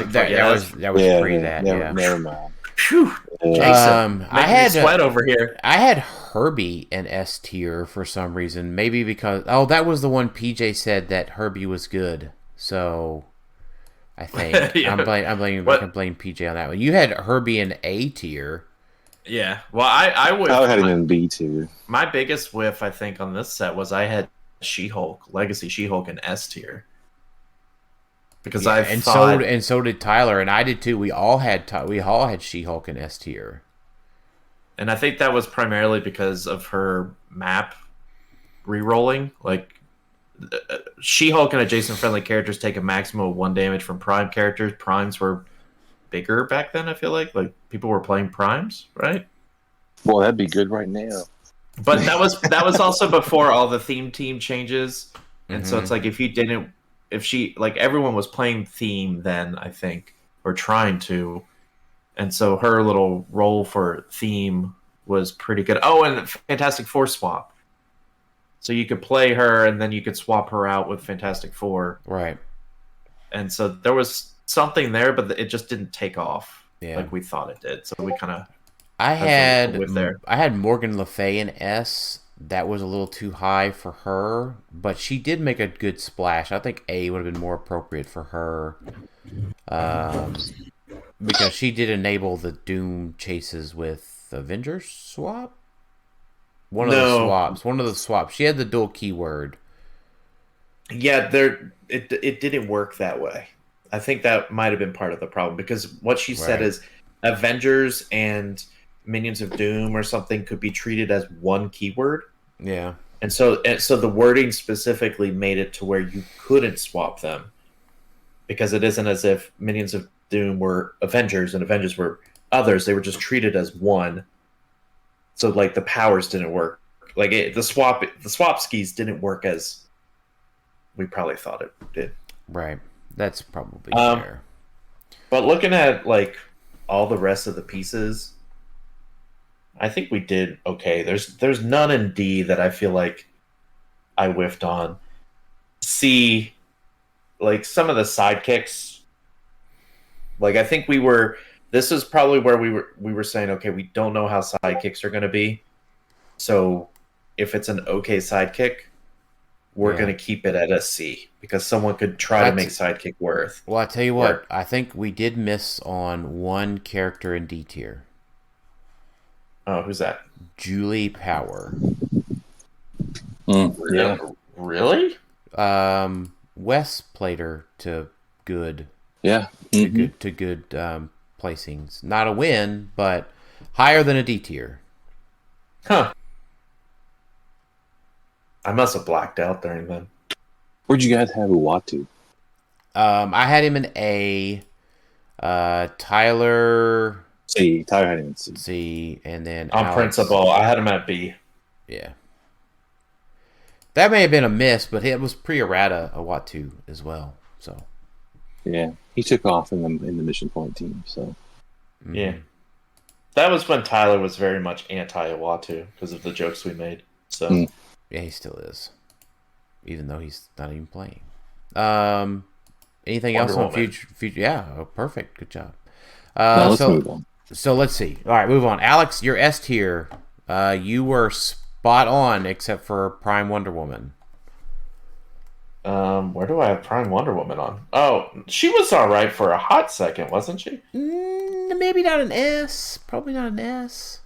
was pre that. Never mind. Phew. Jason, I had sweat over here. I had Herbie in S tier for some reason. Maybe because that was the one PJ said that Herbie was good. So I think Yeah. I'm blaming PJ on that one. You had Herbie in A tier. Yeah. Well, I would. I had him in B tier. My biggest whiff, I think, on this set was I had She-Hulk, Legacy She-Hulk in S tier. Because so did Tyler, and I did too. We all had She-Hulk in S tier, and I think that was primarily because of her map re-rolling. Like She-Hulk and adjacent friendly characters take a maximum of 1 damage from Prime characters. Primes were bigger back then. I feel like people were playing Primes, right? Well, that'd be good right now. But that was also before all the theme team changes, and so it's like if she everyone was playing theme then, I think, or trying to, and so her little role for theme was pretty good. Oh, and Fantastic Four swap, so you could play her and then you could swap her out with Fantastic Four, right? And so there was something there, but it just didn't take off like we thought it did. So we kind of I had Morgan Le Fay in S. That was a little too high for her, but she did make a good splash. I think A would have been more appropriate for her because she did enable the Doom chases with Avengers swap. One of the swaps. She had the dual keyword. Yeah, it didn't work that way. I think that might have been part of the problem because what she said is Avengers and Minions of Doom or something could be treated as one keyword. Yeah. And so the wording specifically made it to where you couldn't swap them because it isn't as if Minions of Doom were Avengers and Avengers were others. They were just treated as one. So like the powers didn't work. Like the swap skis didn't work as we probably thought it did. Right. That's probably fair. But looking at like all the rest of the pieces, I think we did okay. There's none in D that I feel like I whiffed on. C, like some of the sidekicks, like I think this is probably where we were saying, okay, we don't know how sidekicks are going to be. So if it's an okay sidekick, we're going to keep it at a C because someone could try to make sidekick worth. Well, I tell you what, I think we did miss on one character in D tier. Oh, who's that? Julie Power. Yeah. Really? Wes played her to good. Yeah. To good placings. Not a win, but higher than a D tier. Huh. I must have blacked out during then. Where'd you guys have Uatu? I had him in A. Tyler had him in C. C, and then on Alex. Principle, I had him at B. Yeah. That may have been a miss, but it was pre-errata Uatu as well. So. Yeah, he took off in the Mission Point team. So. Yeah. That was when Tyler was very much anti-Iwatu because of the jokes we made. So Yeah, he still is, even though he's not even playing. Anything Wonder else on Woman. future? Yeah, perfect. Good job. Let's move on. So let's see. All right, move on. Alex, your S tier. You were spot on, except for Prime Wonder Woman. Where do I have Prime Wonder Woman on? Oh, she was all right for a hot second, wasn't she? Maybe not an S. Probably not an S.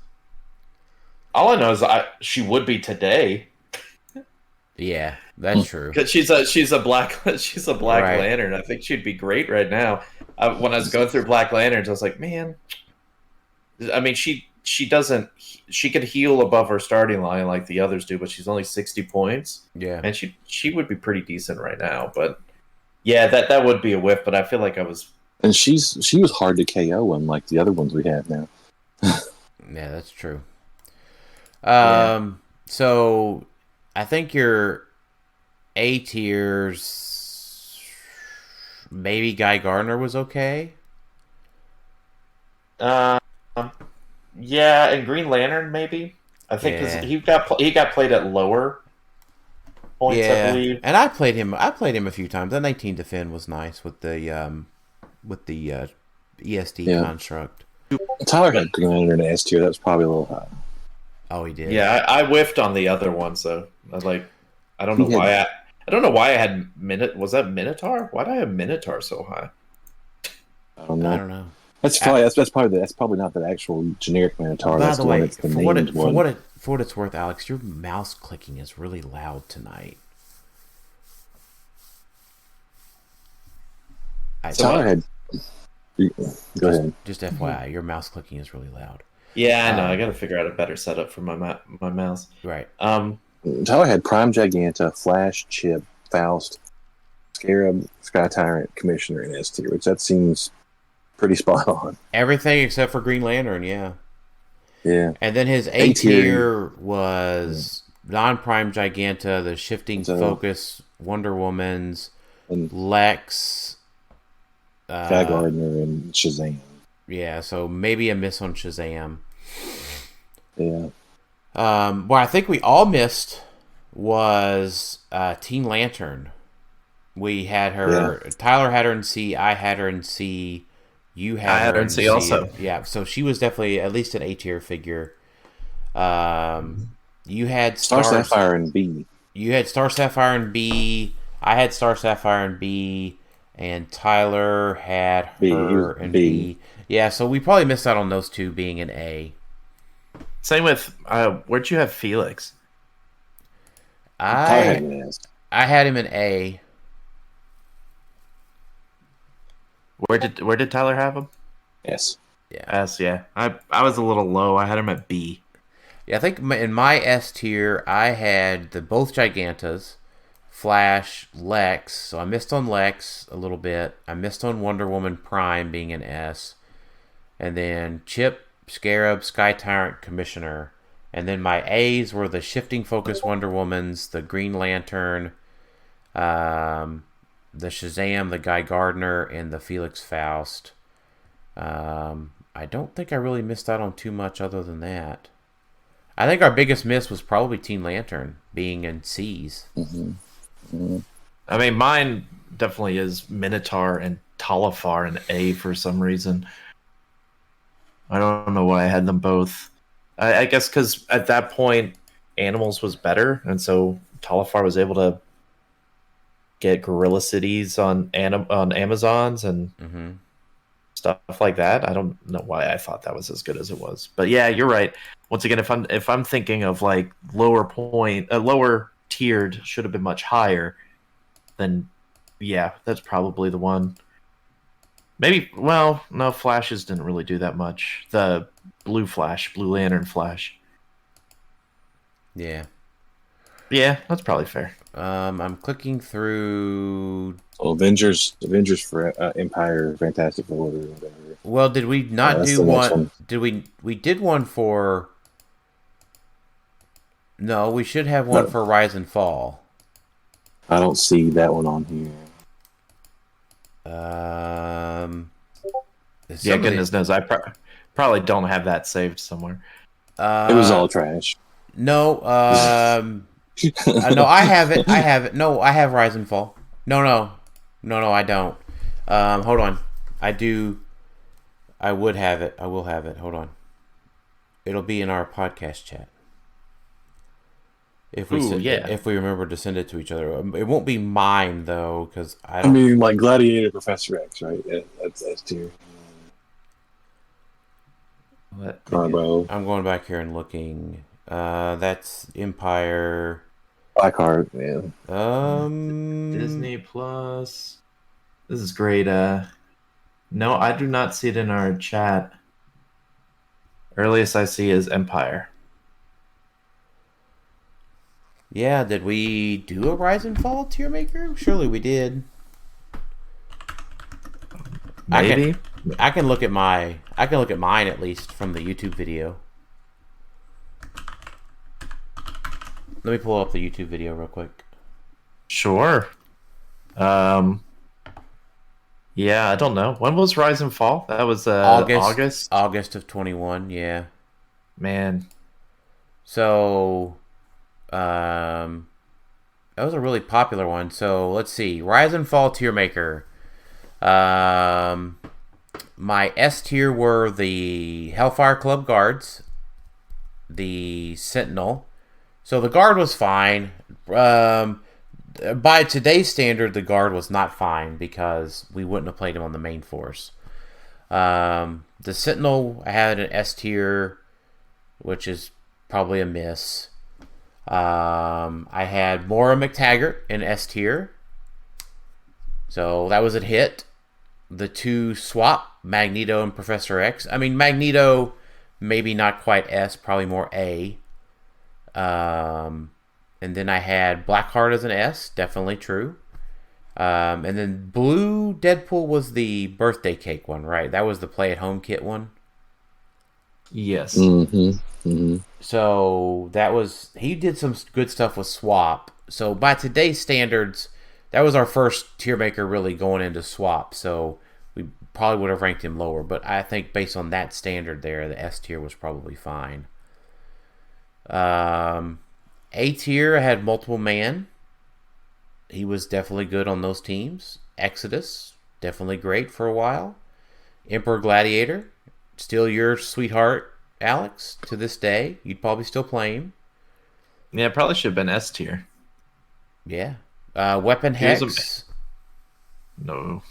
All I know is she would be today. Yeah, that's true. Because she's a black Right. lantern. I think she'd be great right now. When I was going through Black Lanterns, I was like, man. I mean, she could heal above her starting line like the others do, but she's only 60 points. Yeah. And she would be pretty decent right now. But yeah, that would be a whiff. But I feel like I was. And she was hard to KO unlike the other ones we have now. Yeah, that's true. Yeah. So I think your A tiers, maybe Guy Gardner was okay. Yeah, and Green Lantern maybe. I think Yeah. because he got played at lower points, I believe. And I played him a few times. That 19 defend was nice with the ESD construct. Tyler had Green Lantern in S tier. That was probably a little high. Oh, he did. Yeah, I whiffed on the other ones though. I don't know why I don't know why I had Was that Minotaur? Why did I have Minotaur so high? I don't know. I don't know. That's probably not the actual generic Minotaur. By That's the the one way, that's the for named one. what it's worth, Alex, your mouse clicking is really loud tonight. Tyler had. Go ahead. Just FYI, your mouse clicking is really loud. Yeah, I know. I got to figure out a better setup for my mouse. Right. Tyler had Prime Giganta, Flash, Chip, Faust, Scarab, Sky Tyrant, Commissioner in S tier, which that seems pretty spot on. Everything except for Green Lantern, yeah. Yeah. And then his A tier was non-Prime Giganta, the Shifting Focus, Wonder Woman's, And Lex, Guy Gardner and Shazam. Yeah, so maybe a miss on Shazam. Yeah. What I think we all missed was Teen Lantern. We had her. Yeah. Tyler had her in C. I had her in C. You had her in C also. Yeah, so she was definitely at least an A tier figure. You had Star Sapphire and B. You had Star Sapphire and B. I had Star Sapphire and B. And Tyler had her and B. Yeah, so we probably missed out on those two being an A. Same with where'd you have Felix? I had him in A. Where did Tyler have him? S. Yeah. S. Yeah. I was a little low. I had him at B. Yeah, I think in my S tier I had both Gigantas, Flash, Lex. So I missed on Lex a little bit. I missed on Wonder Woman Prime being an S, and then Chip, Scarab, Sky Tyrant, Commissioner. And then my A's were the Shifting Focus Wonder Womans, the Green Lantern, the Shazam, the Guy Gardner, and the Felix Faust. I don't think I really missed out on too much other than that. I think our biggest miss was probably Teen Lantern being in C's. Mm-hmm. Mm-hmm. I mean, mine definitely is Minotaur and Talifar in A for some reason. I don't know why I had them both. I guess because at that point, Animals was better, and so Talifar was able to get Gorilla Cities on Amazons and stuff like that. I don't know why I thought that was as good as it was, but yeah, you're right. Once again, if I'm thinking of like lower tiered should have been much higher, then yeah, that's probably the one. Maybe, well, no, Flashes didn't really do that much. The Blue Lantern Flash. Yeah. Yeah, that's probably fair. I'm clicking through. Oh, Avengers for Empire, Fantastic Four, whatever. Well, did we not do one? Did we did one for? No, we should have one for Rise and Fall. I don't see that one on here. Yeah, goodness knows. Probably don't have that saved somewhere. It was all trash. No, no, I have it. I have it. No, I have Rise and Fall. No, I don't. Hold on. I do. I would have it. I will have it. Hold on. It'll be in our podcast chat. If we if we remember to send it to each other, it won't be mine though, because I mean, like Gladiator, Professor X, right? Yeah, that's S tier. Garbo. I'm going back here and looking. That's Empire. Blackheart, yeah. Disney Plus. This is great. No, I do not see it in our chat. Earliest I see is Empire. Yeah, did we do a Rise and Fall tier maker? Surely we did. Maybe. I can look at mine at least from the YouTube video. Let me pull up the YouTube video real quick. Sure. Yeah, I don't know. When was Rise and Fall? That was August. August of 21. Yeah. Man. So, that was a really popular one. So let's see. Rise and Fall tier maker. My S tier were the Hellfire Club guards, the Sentinel. So the guard was fine. By today's standard, the guard was not fine because we wouldn't have played him on the main force. The Sentinel, I had an S tier, which is probably a miss. I had Moira McTaggart in S tier, so that was a hit. The two swap, Magneto and Professor X. I mean, Magneto, maybe not quite S, probably more A. And then I had Blackheart as an S, definitely true. And then Blue Deadpool was the birthday cake one, right? That was the play-at-home kit one. Yes. Mm-hmm. Mm-hmm. So that was, he did some good stuff with Swap. So by today's standards, that was our first tier maker really going into Swap. So we probably would have ranked him lower. But I think based on that standard there, the S tier was probably fine. A tier, I had Multiple Man. He was definitely good on those teams. Exodus, definitely great for a while. Emperor Gladiator, still your sweetheart, Alex, to this day. You'd probably still play him. Yeah, probably should have been S tier. Yeah. Weapon Hex. No.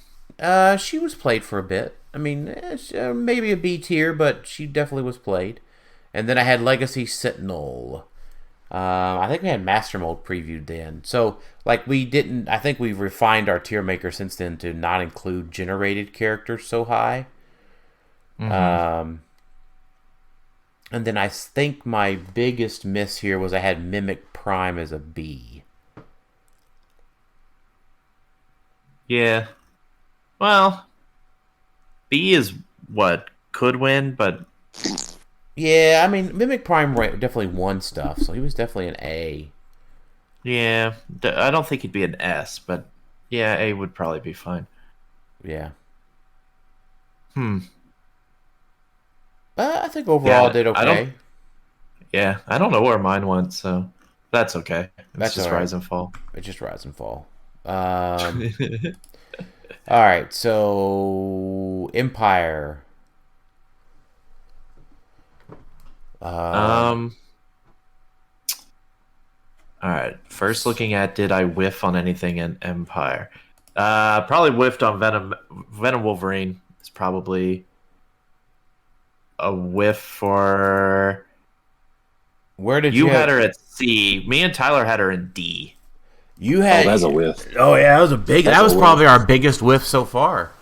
She was played for a bit. I mean, maybe a B tier, but she definitely was played. And then I had Legacy Sentinel. I think we had Master Mode previewed then. So, like, I think we've refined our tier maker since then to not include generated characters so high. Mm-hmm. And then I think my biggest miss here was I had Mimic Prime as a B. Yeah. Well, B is what could win, but... Yeah, I mean, Mimic Prime definitely won stuff, so he was definitely an A. Yeah, I don't think he'd be an S, but yeah, A would probably be fine. Yeah. I think overall did okay. I don't know where mine went, so that's okay. That's just right. Rise and Fall. It's just Rise and Fall. All right, so Empire. All right. First, looking at did I whiff on anything in Empire? Probably whiffed on Venom. Venom Wolverine is probably a whiff for. Where did you had her at C? Me and Tyler had her in D. You had. Oh, that's a whiff. Oh yeah, that was a big. That was probably our biggest whiff so far.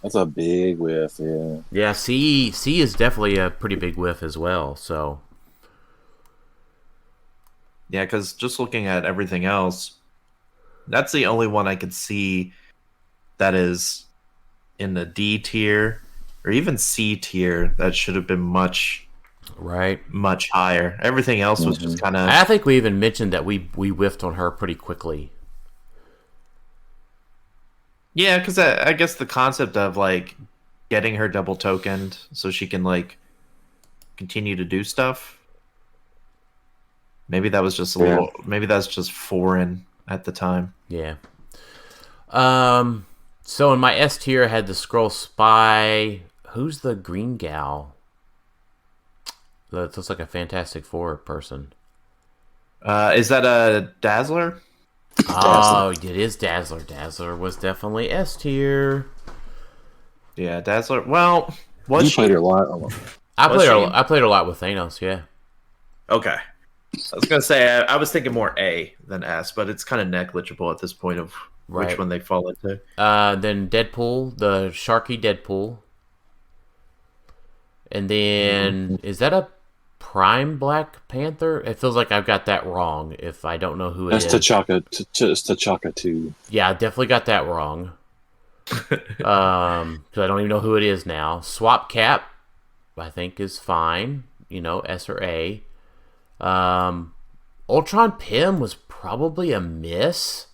That's a big whiff, yeah. Yeah, C is definitely a pretty big whiff as well, so. Yeah, because just looking at everything else, that's the only one I could see that is in the D tier or even C tier that should have been much higher. Everything else was just kind of... I think we even mentioned that we whiffed on her pretty quickly. Yeah, because I guess the concept of, like, getting her double tokened so she can like continue to do stuff. Maybe that was just a little. Maybe that's just foreign at the time. Yeah. So in my S tier, I had the Scroll Spy. Who's the green gal? That looks like a Fantastic Four person. Is that a Dazzler? Oh, it is Dazzler. Dazzler was definitely S tier. Yeah, Dazzler. Well, you played her a lot. I played a lot with Thanos. Yeah. Okay. I was gonna say I was thinking more A than S, but it's kind of negligible at this point of which one they fall into. Then Deadpool, the Sharky Deadpool, and then is that a Prime Black Panther? It feels like I've got that wrong. If I don't know who it is, that's T'Chaka 2. Yeah, I definitely got that wrong. Because I don't even know who it is now. Swap Cap, I think, is fine. S or A. Ultron Pym was probably a miss,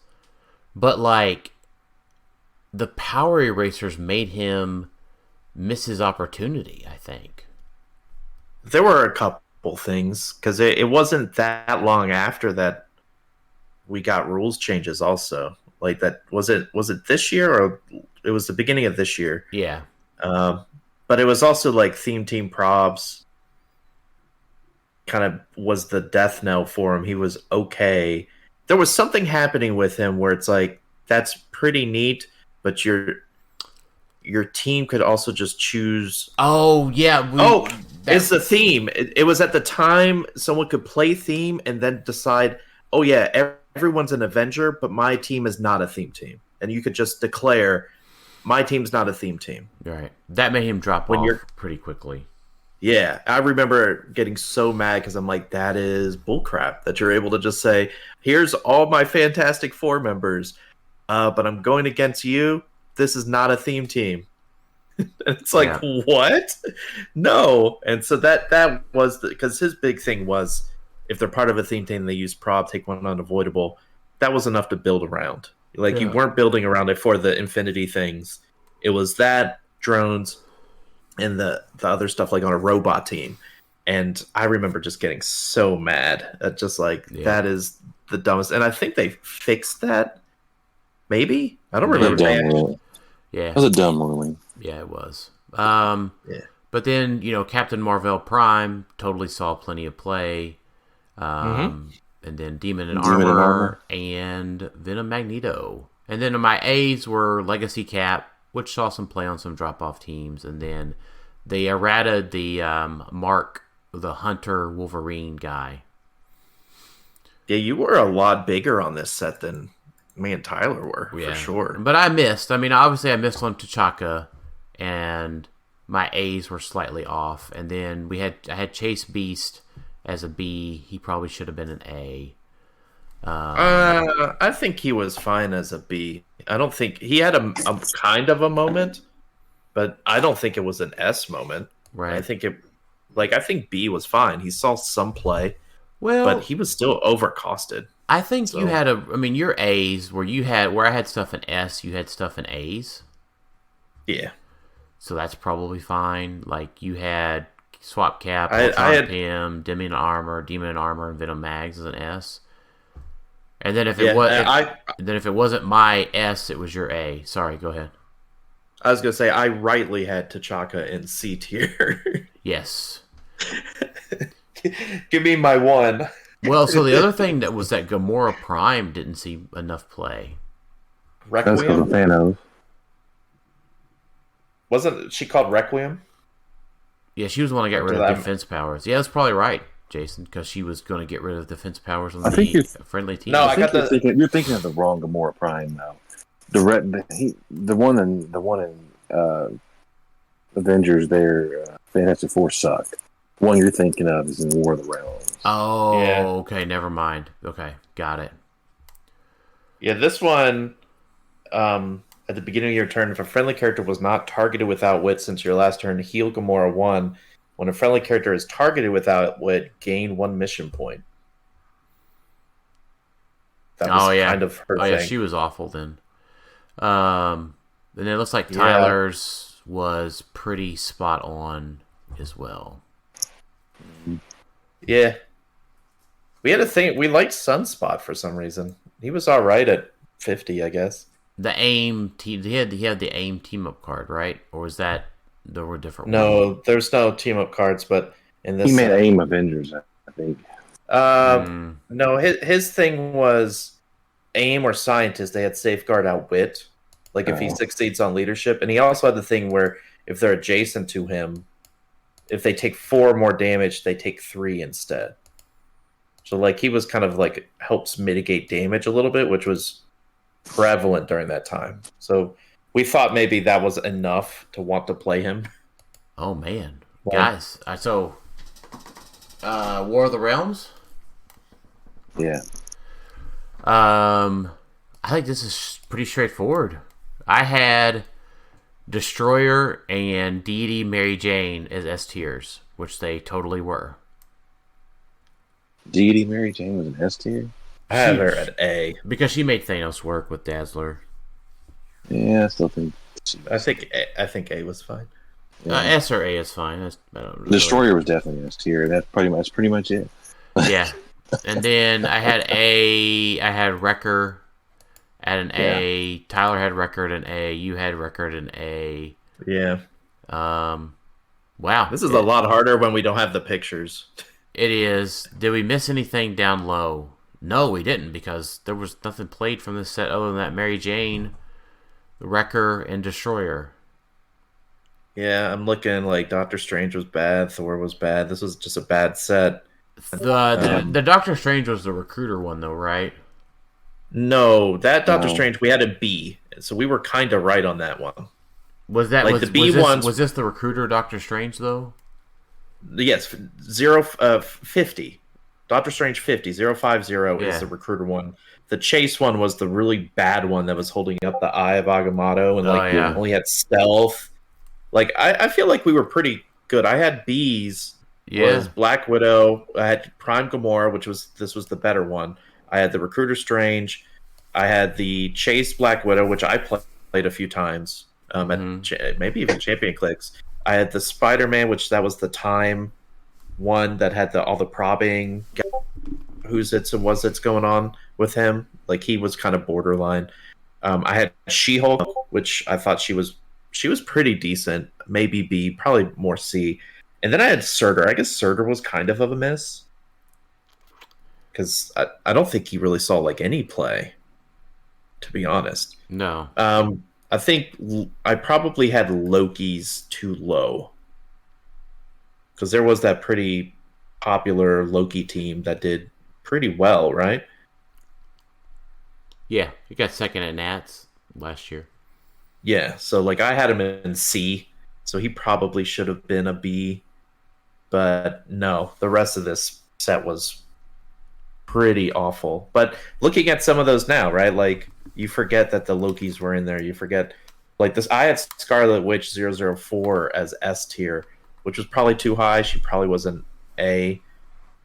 but like the Power Erasers made him miss his opportunity, I think. There were a couple things because it wasn't that long after that we got rules changes also. Like that was it this year or it was the beginning of this year? Yeah. But it was also like Theme Team Probs kind of was the death knell for him. He was okay. There was something happening with him where it's like that's pretty neat, but your team could also just choose. Oh yeah. It's the theme. It was at the time someone could play theme and then decide, oh yeah, everyone's an Avenger, but my team is not a theme team, and you could just declare my team's not a theme team. Right. That made him drop off pretty quickly. Yeah, I remember getting so mad because I'm like, that is bullcrap that you're able to just say, here's all my Fantastic Four members, but I'm going against you. This is not a theme team. It's like, what? No. And so that was because his big thing was if they're part of a theme team, they use prob, take one unavoidable. That was enough to build around. Like you weren't building around it for the infinity things. It was that, drones, and the other stuff like on a robot team. And I remember just getting so mad at just like that is the dumbest. And I think they fixed that. Maybe? I don't remember. Yeah. It was a dumb ruling. Yeah, it was. But then, Captain Marvel Prime totally saw plenty of play. And then Demon and Armor and Venom Magneto. And then my A's were Legacy Cap, which saw some play on some drop-off teams. And then they errated the Mark, the Hunter Wolverine guy. Yeah, you were a lot bigger on this set than me and Tyler were, for sure. But I missed. I mean, obviously I missed on T'Chaka, and my A's were slightly off. And then I had Chase Beast as a B. He probably should have been an A. I think he was fine as a B. I don't think he had a kind of a moment, but I don't think it was an S moment. Right. I think B was fine. He saw some play, well, but he was still overcosted. I think you had your A's where I had stuff in S, you had stuff in A's. Yeah. So that's probably fine. Like you had Swap Cap, Ultron PM, Demon and Armor, and Venom Mags as an S. And then if it wasn't my S, it was your A. Sorry, go ahead. I was gonna say I rightly had T'Chaka in C tier. Yes. Give me my one. Well, so the other thing that was that Gamora Prime didn't see enough play. Requiem? That's because of Thanos. Wasn't she called Requiem? Yeah, she was the one that got rid of defense powers. Yeah, that's probably right, Jason, because she was going to get rid of defense powers on the friendly team. No, you're thinking of the wrong Gamora Prime though. The one in Avengers there, Fantastic Four sucked. The one you're thinking of is in War of the Realms. Oh, okay, never mind. Okay, got it. Yeah, this one, at the beginning of your turn, if a friendly character was not targeted without wit since your last turn, heal Gamora 1. When a friendly character is targeted without wit, gain 1 mission point. That was kind of her thing. Yeah, she was awful then. And it looks like Tyler's was pretty spot on as well. Yeah. We had a thing. We liked Sunspot for some reason. He was all right at 50, I guess. The AIM team. He had the AIM team up card, right? Or was that there were different? No, ones? there's no team up cards, but in this he made AIM Avengers, I think. No, his thing was AIM or Scientist. They had Safeguard Outwit, like if he succeeds on leadership, and he also had the thing where if they're adjacent to him, if they take 4 more damage, they take 3 instead. So like he was kind of like helps mitigate damage a little bit, which was prevalent during that time. So we thought maybe that was enough to want to play him. Oh man, guys! So War of the Realms. Yeah. I think this is pretty straightforward. I had Destroyer and Deity Mary Jane as S tiers, which they totally were. Deity Mary Jane was an S tier? I had her at A. Because she made Thanos work with Dazzler. Yeah, I still think... I think A was fine. Yeah. S or A is fine. I don't really... Destroyer was definitely S tier. That's pretty much it. Yeah. And then I had A. I had Wrecker at an A. Tyler had Wrecker at an A. You had Wrecker at an A. Yeah. Wow. This is a lot harder when we don't have the pictures. It is. Did we miss anything down low? No, we didn't, because there was nothing played from this set other than that Mary Jane, Wrecker, and Destroyer. Yeah, I'm looking like Doctor Strange was bad, Thor was bad. This was just a bad set. The Doctor Strange was the recruiter one, though, right? No, that Doctor Strange, we had a B, so we were kind of right on that one. Was that like the B ones? Was this the recruiter Doctor Strange, though? Yes, 50. Doctor Strange 50, 050 is the recruiter one. The chase one was the really bad one that was holding up the Eye of Agamotto and only had stealth. Like I feel like we were pretty good. I had B's. Was Black Widow. I had Prime Gamora, this was the better one. I had the Recruiter Strange. I had the Chase Black Widow, which I played a few times. At maybe even Champion Clix. I had the Spider-Man, which that was the time one that had all the probbing, who's it's and was it's going on with him. Like he was kind of borderline. I had She-Hulk, which I thought she was pretty decent, maybe B, probably more C. And then I had Surtur. I guess Surtur was kind of a miss because I don't think he really saw like any play, to be honest. No. I think I probably had Loki's too low because there was that pretty popular Loki team that did pretty well, right? Yeah, he got second at Nats last year. Yeah, so like I had him in C, so he probably should have been a B. But no, the rest of this set was pretty awful. But looking at some of those now, right? Like you forget that the Lokis were in there. You forget like this. I had Scarlet Witch 004 as S tier, which was probably too high. She probably was an A.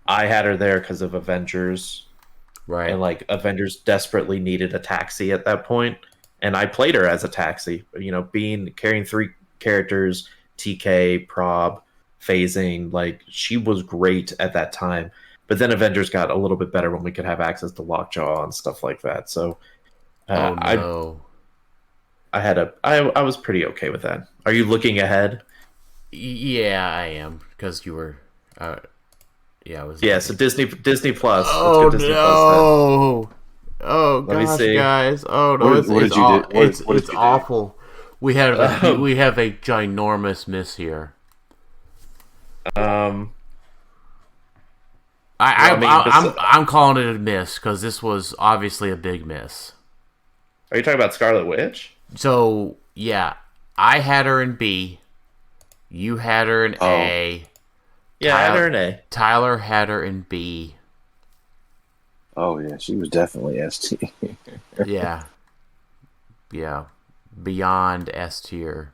I had her there because of Avengers. Right. And like Avengers desperately needed a taxi at that point. And I played her as a taxi, carrying 3 characters, TK, Prob, phasing, like she was great at that time. But then Avengers got a little bit better when we could have access to Lockjaw and stuff like that. So I was pretty okay with that. Are you looking ahead? Yeah, I am, because you were I was. Yeah, so Disney Plus. Oh, let's go Disney no. Plus Oh gosh, guys! Oh no, What did you do? It's awful. We have a ginormous miss here. I'm calling it a miss because this was obviously a big miss. Are you talking about Scarlet Witch? So yeah, I had her in B. You had her in A. Yeah, I had her in A. Tyler had her in B. Oh yeah, she was definitely S tier. Yeah. Beyond S tier.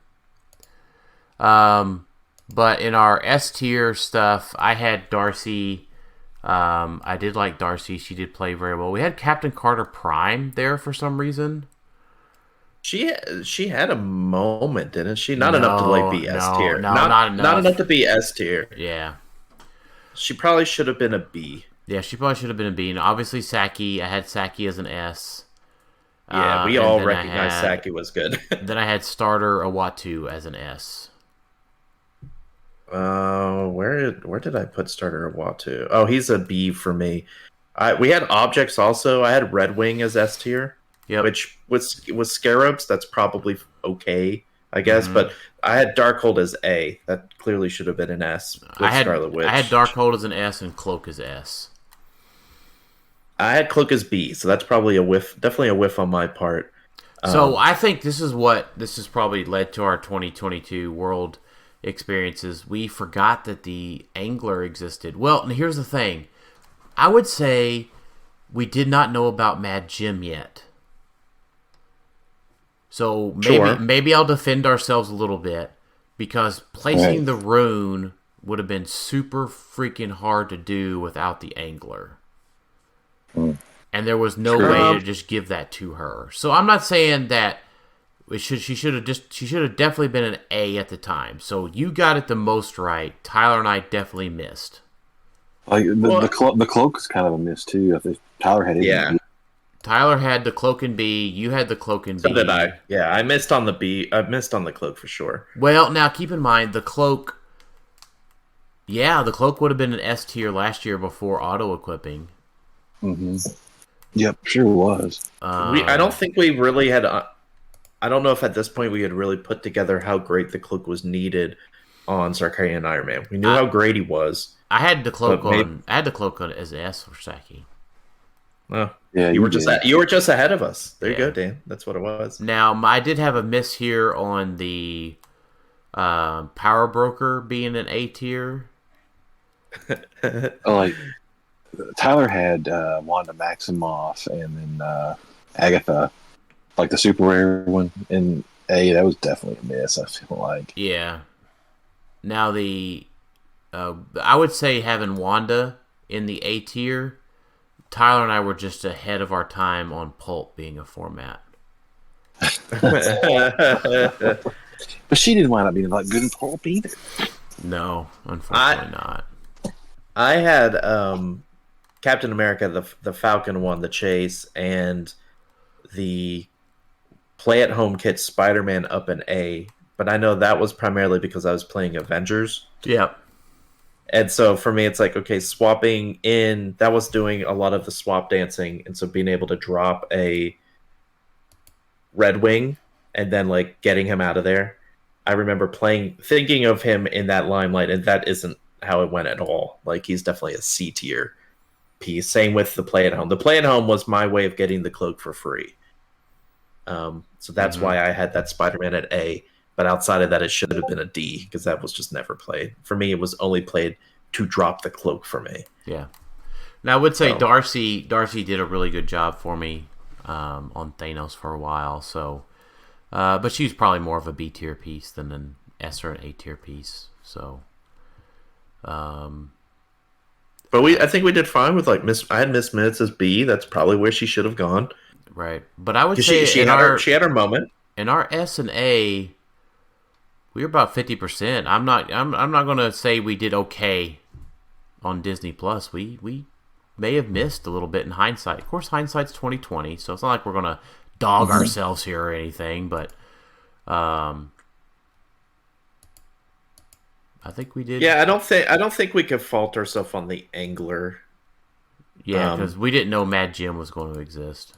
But in our S tier stuff, I had Darcy. I did like Darcy. She did play very well. We had Captain Carter Prime there for some reason. She had a moment, didn't she? Not enough to like be S tier. Not enough. Not enough to be S tier. Yeah. She probably should have been a B. Yeah, she probably should have been a B. And obviously, Saki, I had Saki as an S. Yeah, we all recognize Saki was good. Then I had Starter Awatu as an S. Where did I put Starter Awatu? Oh, he's a B for me. We had Objects also. I had Red Wing as S tier. Yep. Which with Scarabs, that's probably okay, I guess. But I had Darkhold as A. That clearly should have been an S. Scarlet Witch. I had Darkhold as an S and Cloak as S. I had Cloak as B, so that's probably a whiff. Definitely a whiff on my part. So I think this has probably led to our 2022 world experiences. We forgot that the Angler existed. Well, and here's the thing. I would say we did not know about Mad Jim yet. So maybe I'll defend ourselves a little bit, because placing the rune would have been super freaking hard to do without the Angler. And there was no way to just give that to her. So I'm not saying that she should have definitely been an A at the time. So you got it the most right. Tyler and I definitely missed. Like the cloak is kind of a miss too. I think Tyler had it. Yeah. Tyler had the Cloak in B. You had the Cloak in B. So did I. Yeah, I missed on the B. I missed on the Cloak for sure. Well, now keep in mind the Cloak. Yeah, the Cloak would have been an S tier last year before auto equipping. Mm-hmm. Yep, sure was. I don't think we really had. I don't know if at this point we had really put together how great the Cloak was needed on Sarkarian Iron Man. We knew how great he was. I had the Cloak on. I had the Cloak on as S for Saki. Oh, yeah, you were just ahead of us. There you go, Dan. That's what it was. Now, I did have a miss here on the Power Broker being an A tier. Like Tyler had Wanda Maximoff and then Agatha, like the super rare one in A. That was definitely a miss. I feel like. Yeah. Now I would say having Wanda in the A tier. Tyler and I were just ahead of our time on Pulp being a format. But she didn't wind up being like good in Pulp either. No, unfortunately not. I had Captain America, the Falcon one, the Chase, and the Play at Home kit Spider-Man up in A. But I know that was primarily because I was playing Avengers. Yep. And so for me, it's like, okay, swapping in, that was doing a lot of the swap dancing. And so being able to drop a Red Wing and then like getting him out of there. I remember thinking of him in that limelight, and that isn't how it went at all. Like, he's definitely a C tier piece. Same with the Play at Home. The Play at Home was my way of getting the Cloak for free. So that's why I had that Spider-Man at A. But outside of that, it should have been a D, because that was just never played. For me, it was only played to drop the Cloak for me. Yeah. Now, I would say Darcy did a really good job for me on Thanos for a while. So, but she's probably more of a B tier piece than an S or an A tier piece. So, but I think we did fine with like I had Miss Minutes as B. That's probably where she should have gone. Right. But I would say she had her moment. In our S and A, we were about 50%. I'm not going to say we did okay on Disney Plus. We may have missed a little bit in hindsight. Of course, hindsight's 2020, so it's not like we're going to dog ourselves here or anything. But I think we did. Yeah, I don't think we could fault ourselves on the Angler. Yeah, because we didn't know Mad Jim was going to exist.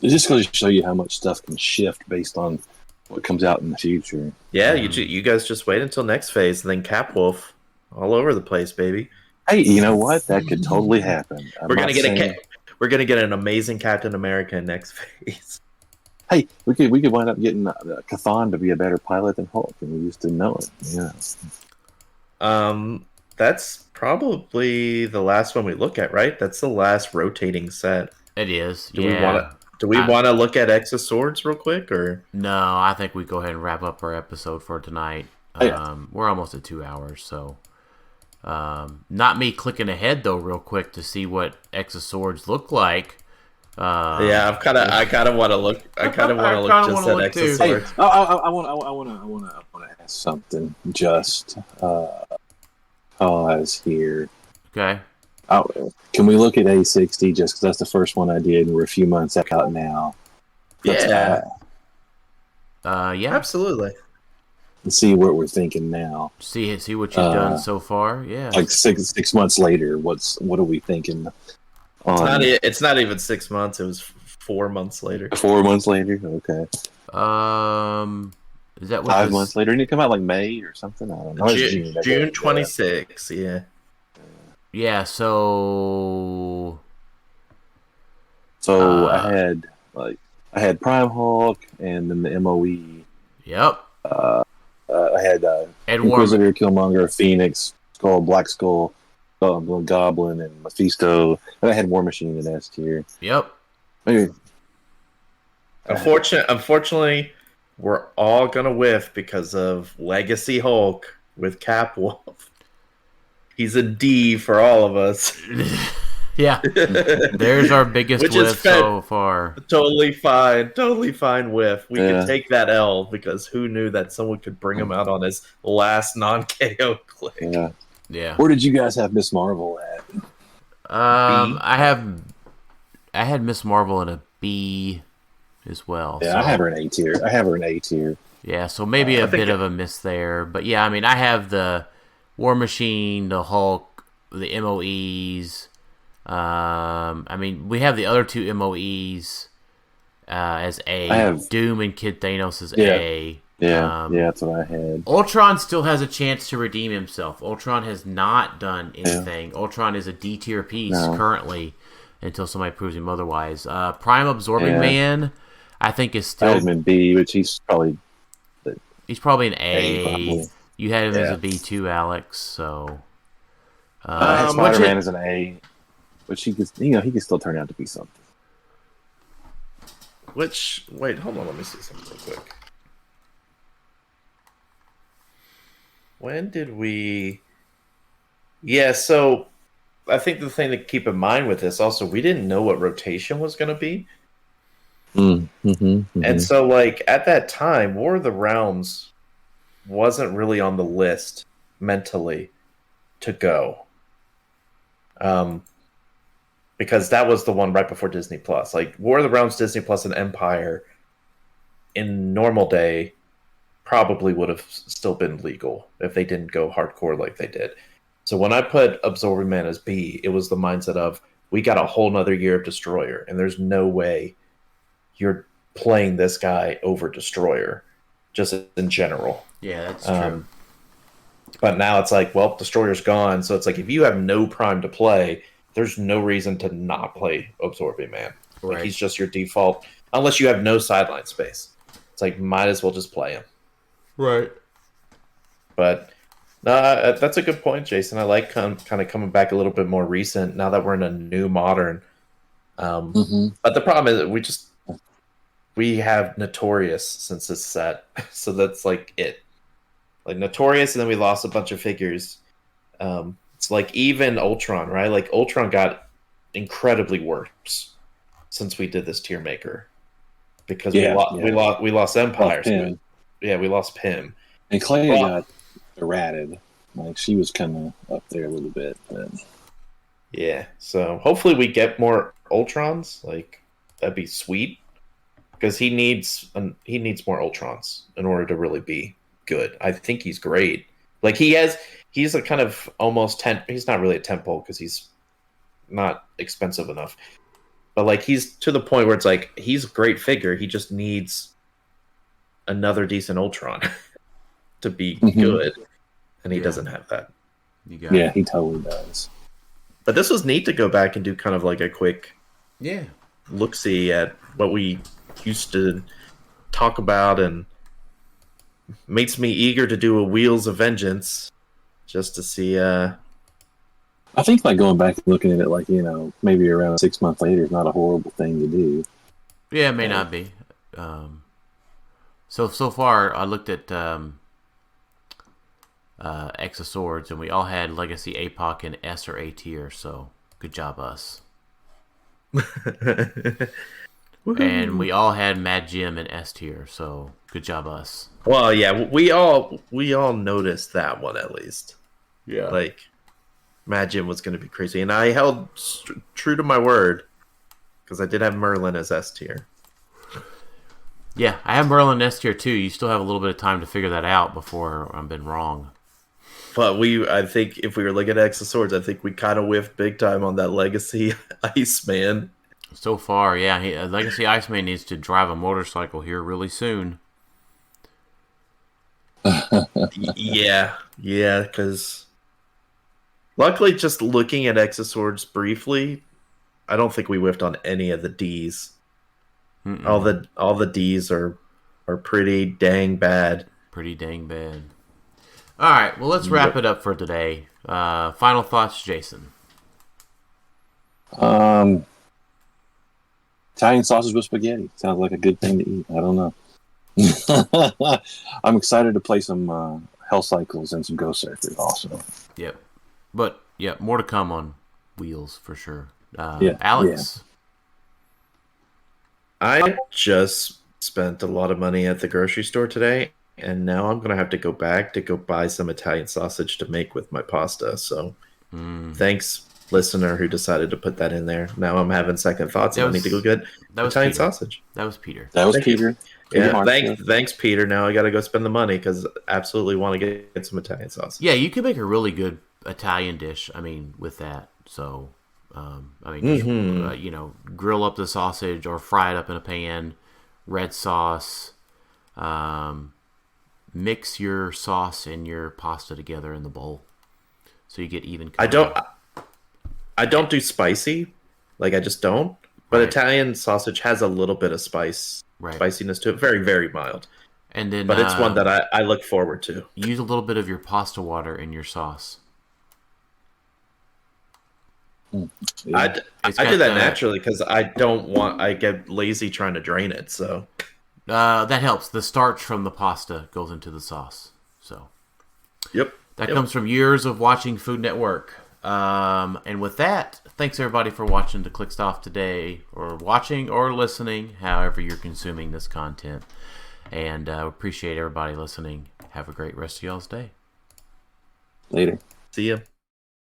It's just going to show you how much stuff can shift based on what comes out in the future. Yeah, you guys just wait until next phase, and then Capwolf all over the place, baby. Hey, you know what? That could totally happen. We're gonna get an amazing Captain America next phase. Hey, we could wind up getting Cathan to be a better pilot than Hulk, and we just didn't know it. Yeah. That's probably the last one we look at, right? That's the last rotating set. It is. Do we want to look at X of Swords real quick, or no? I think we go ahead and wrap up our episode for tonight. We're almost at 2 hours, so not me clicking ahead though, real quick to see what X of Swords look like. Yeah, I kind of want to look. I kind of want to look just at Exoswords. Hey, I want to ask something. Just pause here. Okay. Can we look at A60 just because that's the first one I did, and we're a few months out now? Yeah. Yeah. Absolutely. Let's see what we're thinking now. See what you've done so far. Yeah. Like 6 months later, what are we thinking? It's not even 6 months. It was 4 months later. 4 months later, okay. Is that what 5 months later? Didn't it come out like May or something? I don't know. June 26. Yeah. Yeah. So I had Prime Hulk and then the MOE. Yep. I had Inquisitor, Killmonger, Phoenix, Black Skull, Goblin, and Mephisto. And I had War Machine in S tier. Yep. Maybe. Unfortunately, we're all gonna whiff because of Legacy Hulk with Cap Wolf. He's a D for all of us. Yeah. There's our biggest whiff so far. Totally fine whiff. We can take that L because who knew that someone could bring him out on his last non-KO click. Yeah. Where did you guys have Miss Marvel at? I had Miss Marvel in a B as well. Yeah, so. I have her in A tier. Yeah, so maybe a bit of a miss there. But yeah, I mean, I have the War Machine, the Hulk, the MOEs. I mean, we have the other two MOEs as A. I have Doom and Kid Thanos as A. Yeah, that's what I had. Ultron still has a chance to redeem himself. Ultron has not done anything. Yeah. Ultron is a D tier piece currently until somebody proves him otherwise. Prime Absorbing Man, I think, is still... I had him in B, which he's probably an A. Probably. You had him as a B too, Alex, so... Spider-Man is an A. But he can still turn out to be something. Wait, hold on, let me see something real quick. When did we... Yeah, so I think the thing to keep in mind with this also, we didn't know what rotation was going to be. And so, like, at that time, War of the Realms wasn't really on the list mentally to go. Because that was the one right before Disney Plus. Like, War of the Realms, Disney Plus, and Empire in normal day probably would have still been legal if they didn't go hardcore like they did. So when I put Absorbing Man as B, it was the mindset of, we got a whole nother year of Destroyer, and there's no way you're playing this guy over Destroyer, just in general. Yeah, that's true. But now it's like, well, Destroyer's gone, so it's like, if you have no Prime to play, there's no reason to not play Absorbing Man. Right. Like, he's just your default, unless you have no sideline space. It's like, might as well just play him. Right. But that's a good point, Jason. I like kind of coming back a little bit more recent now that we're in a new modern. But the problem is we have Notorious since this set, so that's like it. Like Notorious, and then we lost a bunch of figures. It's like even Ultron, right? Like Ultron got incredibly worse since we did this tier maker because we lost Empire. We lost Pym. And Clay got errated. Like, she was kind of up there a little bit. But... Yeah, so hopefully we get more Ultrons. Like, that'd be sweet. Because he needs more Ultrons in order to really be good. I think he's great. Like, he's a kind of almost he's not really a temple because he's not expensive enough. But, like, he's to the point where it's like, he's a great figure. He just needs another decent Ultron to be good, and he doesn't have that. Yeah, he totally does. But this was neat to go back and do kind of like a quick look-see at what we used to talk about, and makes me eager to do a Wheels of Vengeance just to see. I think like going back and looking at it, like, maybe around 6 months later is not a horrible thing to do. Yeah, it may not be. So far, I looked at X of Swords, and we all had Legacy APOC in S or A tier, so good job us. And we all had Mad Jim and S tier, so good job us. Well, yeah, we all noticed that one at least. Yeah. Like, Mad Jim was going to be crazy, and I held true to my word because I did have Merlin as S tier. Yeah, I have Merlin S tier too. You still have a little bit of time to figure that out before I've been wrong. But I think if we were looking at X of Swords, I think we kind of whiffed big time on that Legacy Iceman. So far, yeah, Legacy Iceman needs to drive a motorcycle here really soon. Yeah, because luckily, just looking at X of Swords briefly, I don't think we whiffed on any of the Ds. Mm-mm. All the Ds are pretty dang bad. Pretty dang bad. All right, well, let's wrap it up for today. Final thoughts, Jason. Italian sausage with spaghetti sounds like a good thing to eat. I don't know. I'm excited to play some Hell Cycles and some Ghost Surfers also. Yep. But, yeah, more to come on Wheels for sure. Alex? Yeah. I just spent a lot of money at the grocery store today, and now I'm going to have to go back to go buy some Italian sausage to make with my pasta. So, thanks, listener, who decided to put that in there. Now I'm having second thoughts, and I need to go get Italian sausage. That was Peter. Peter. Yeah, thanks, Peter. Now I got to go spend the money because I absolutely want to get some Italian sausage. Yeah, you could make a really good Italian dish. I mean, with that. So, grill up the sausage or fry it up in a pan. Red sauce. Mix your sauce and your pasta together in the bowl, so you get even color. I don't do spicy, like I just don't. But Right. Italian sausage has a little bit of spiciness to it, very very mild. And then, but it's one that I look forward to. Use a little bit of your pasta water in your sauce. I do that naturally because I get lazy trying to drain it. So that helps. The starch from the pasta goes into the sauce. So that comes from years of watching Food Network. And with that, thanks everybody for watching the Clixed Off today, or watching or listening, however you're consuming this content. And appreciate everybody listening. Have a great rest of y'all's day. Later. See ya.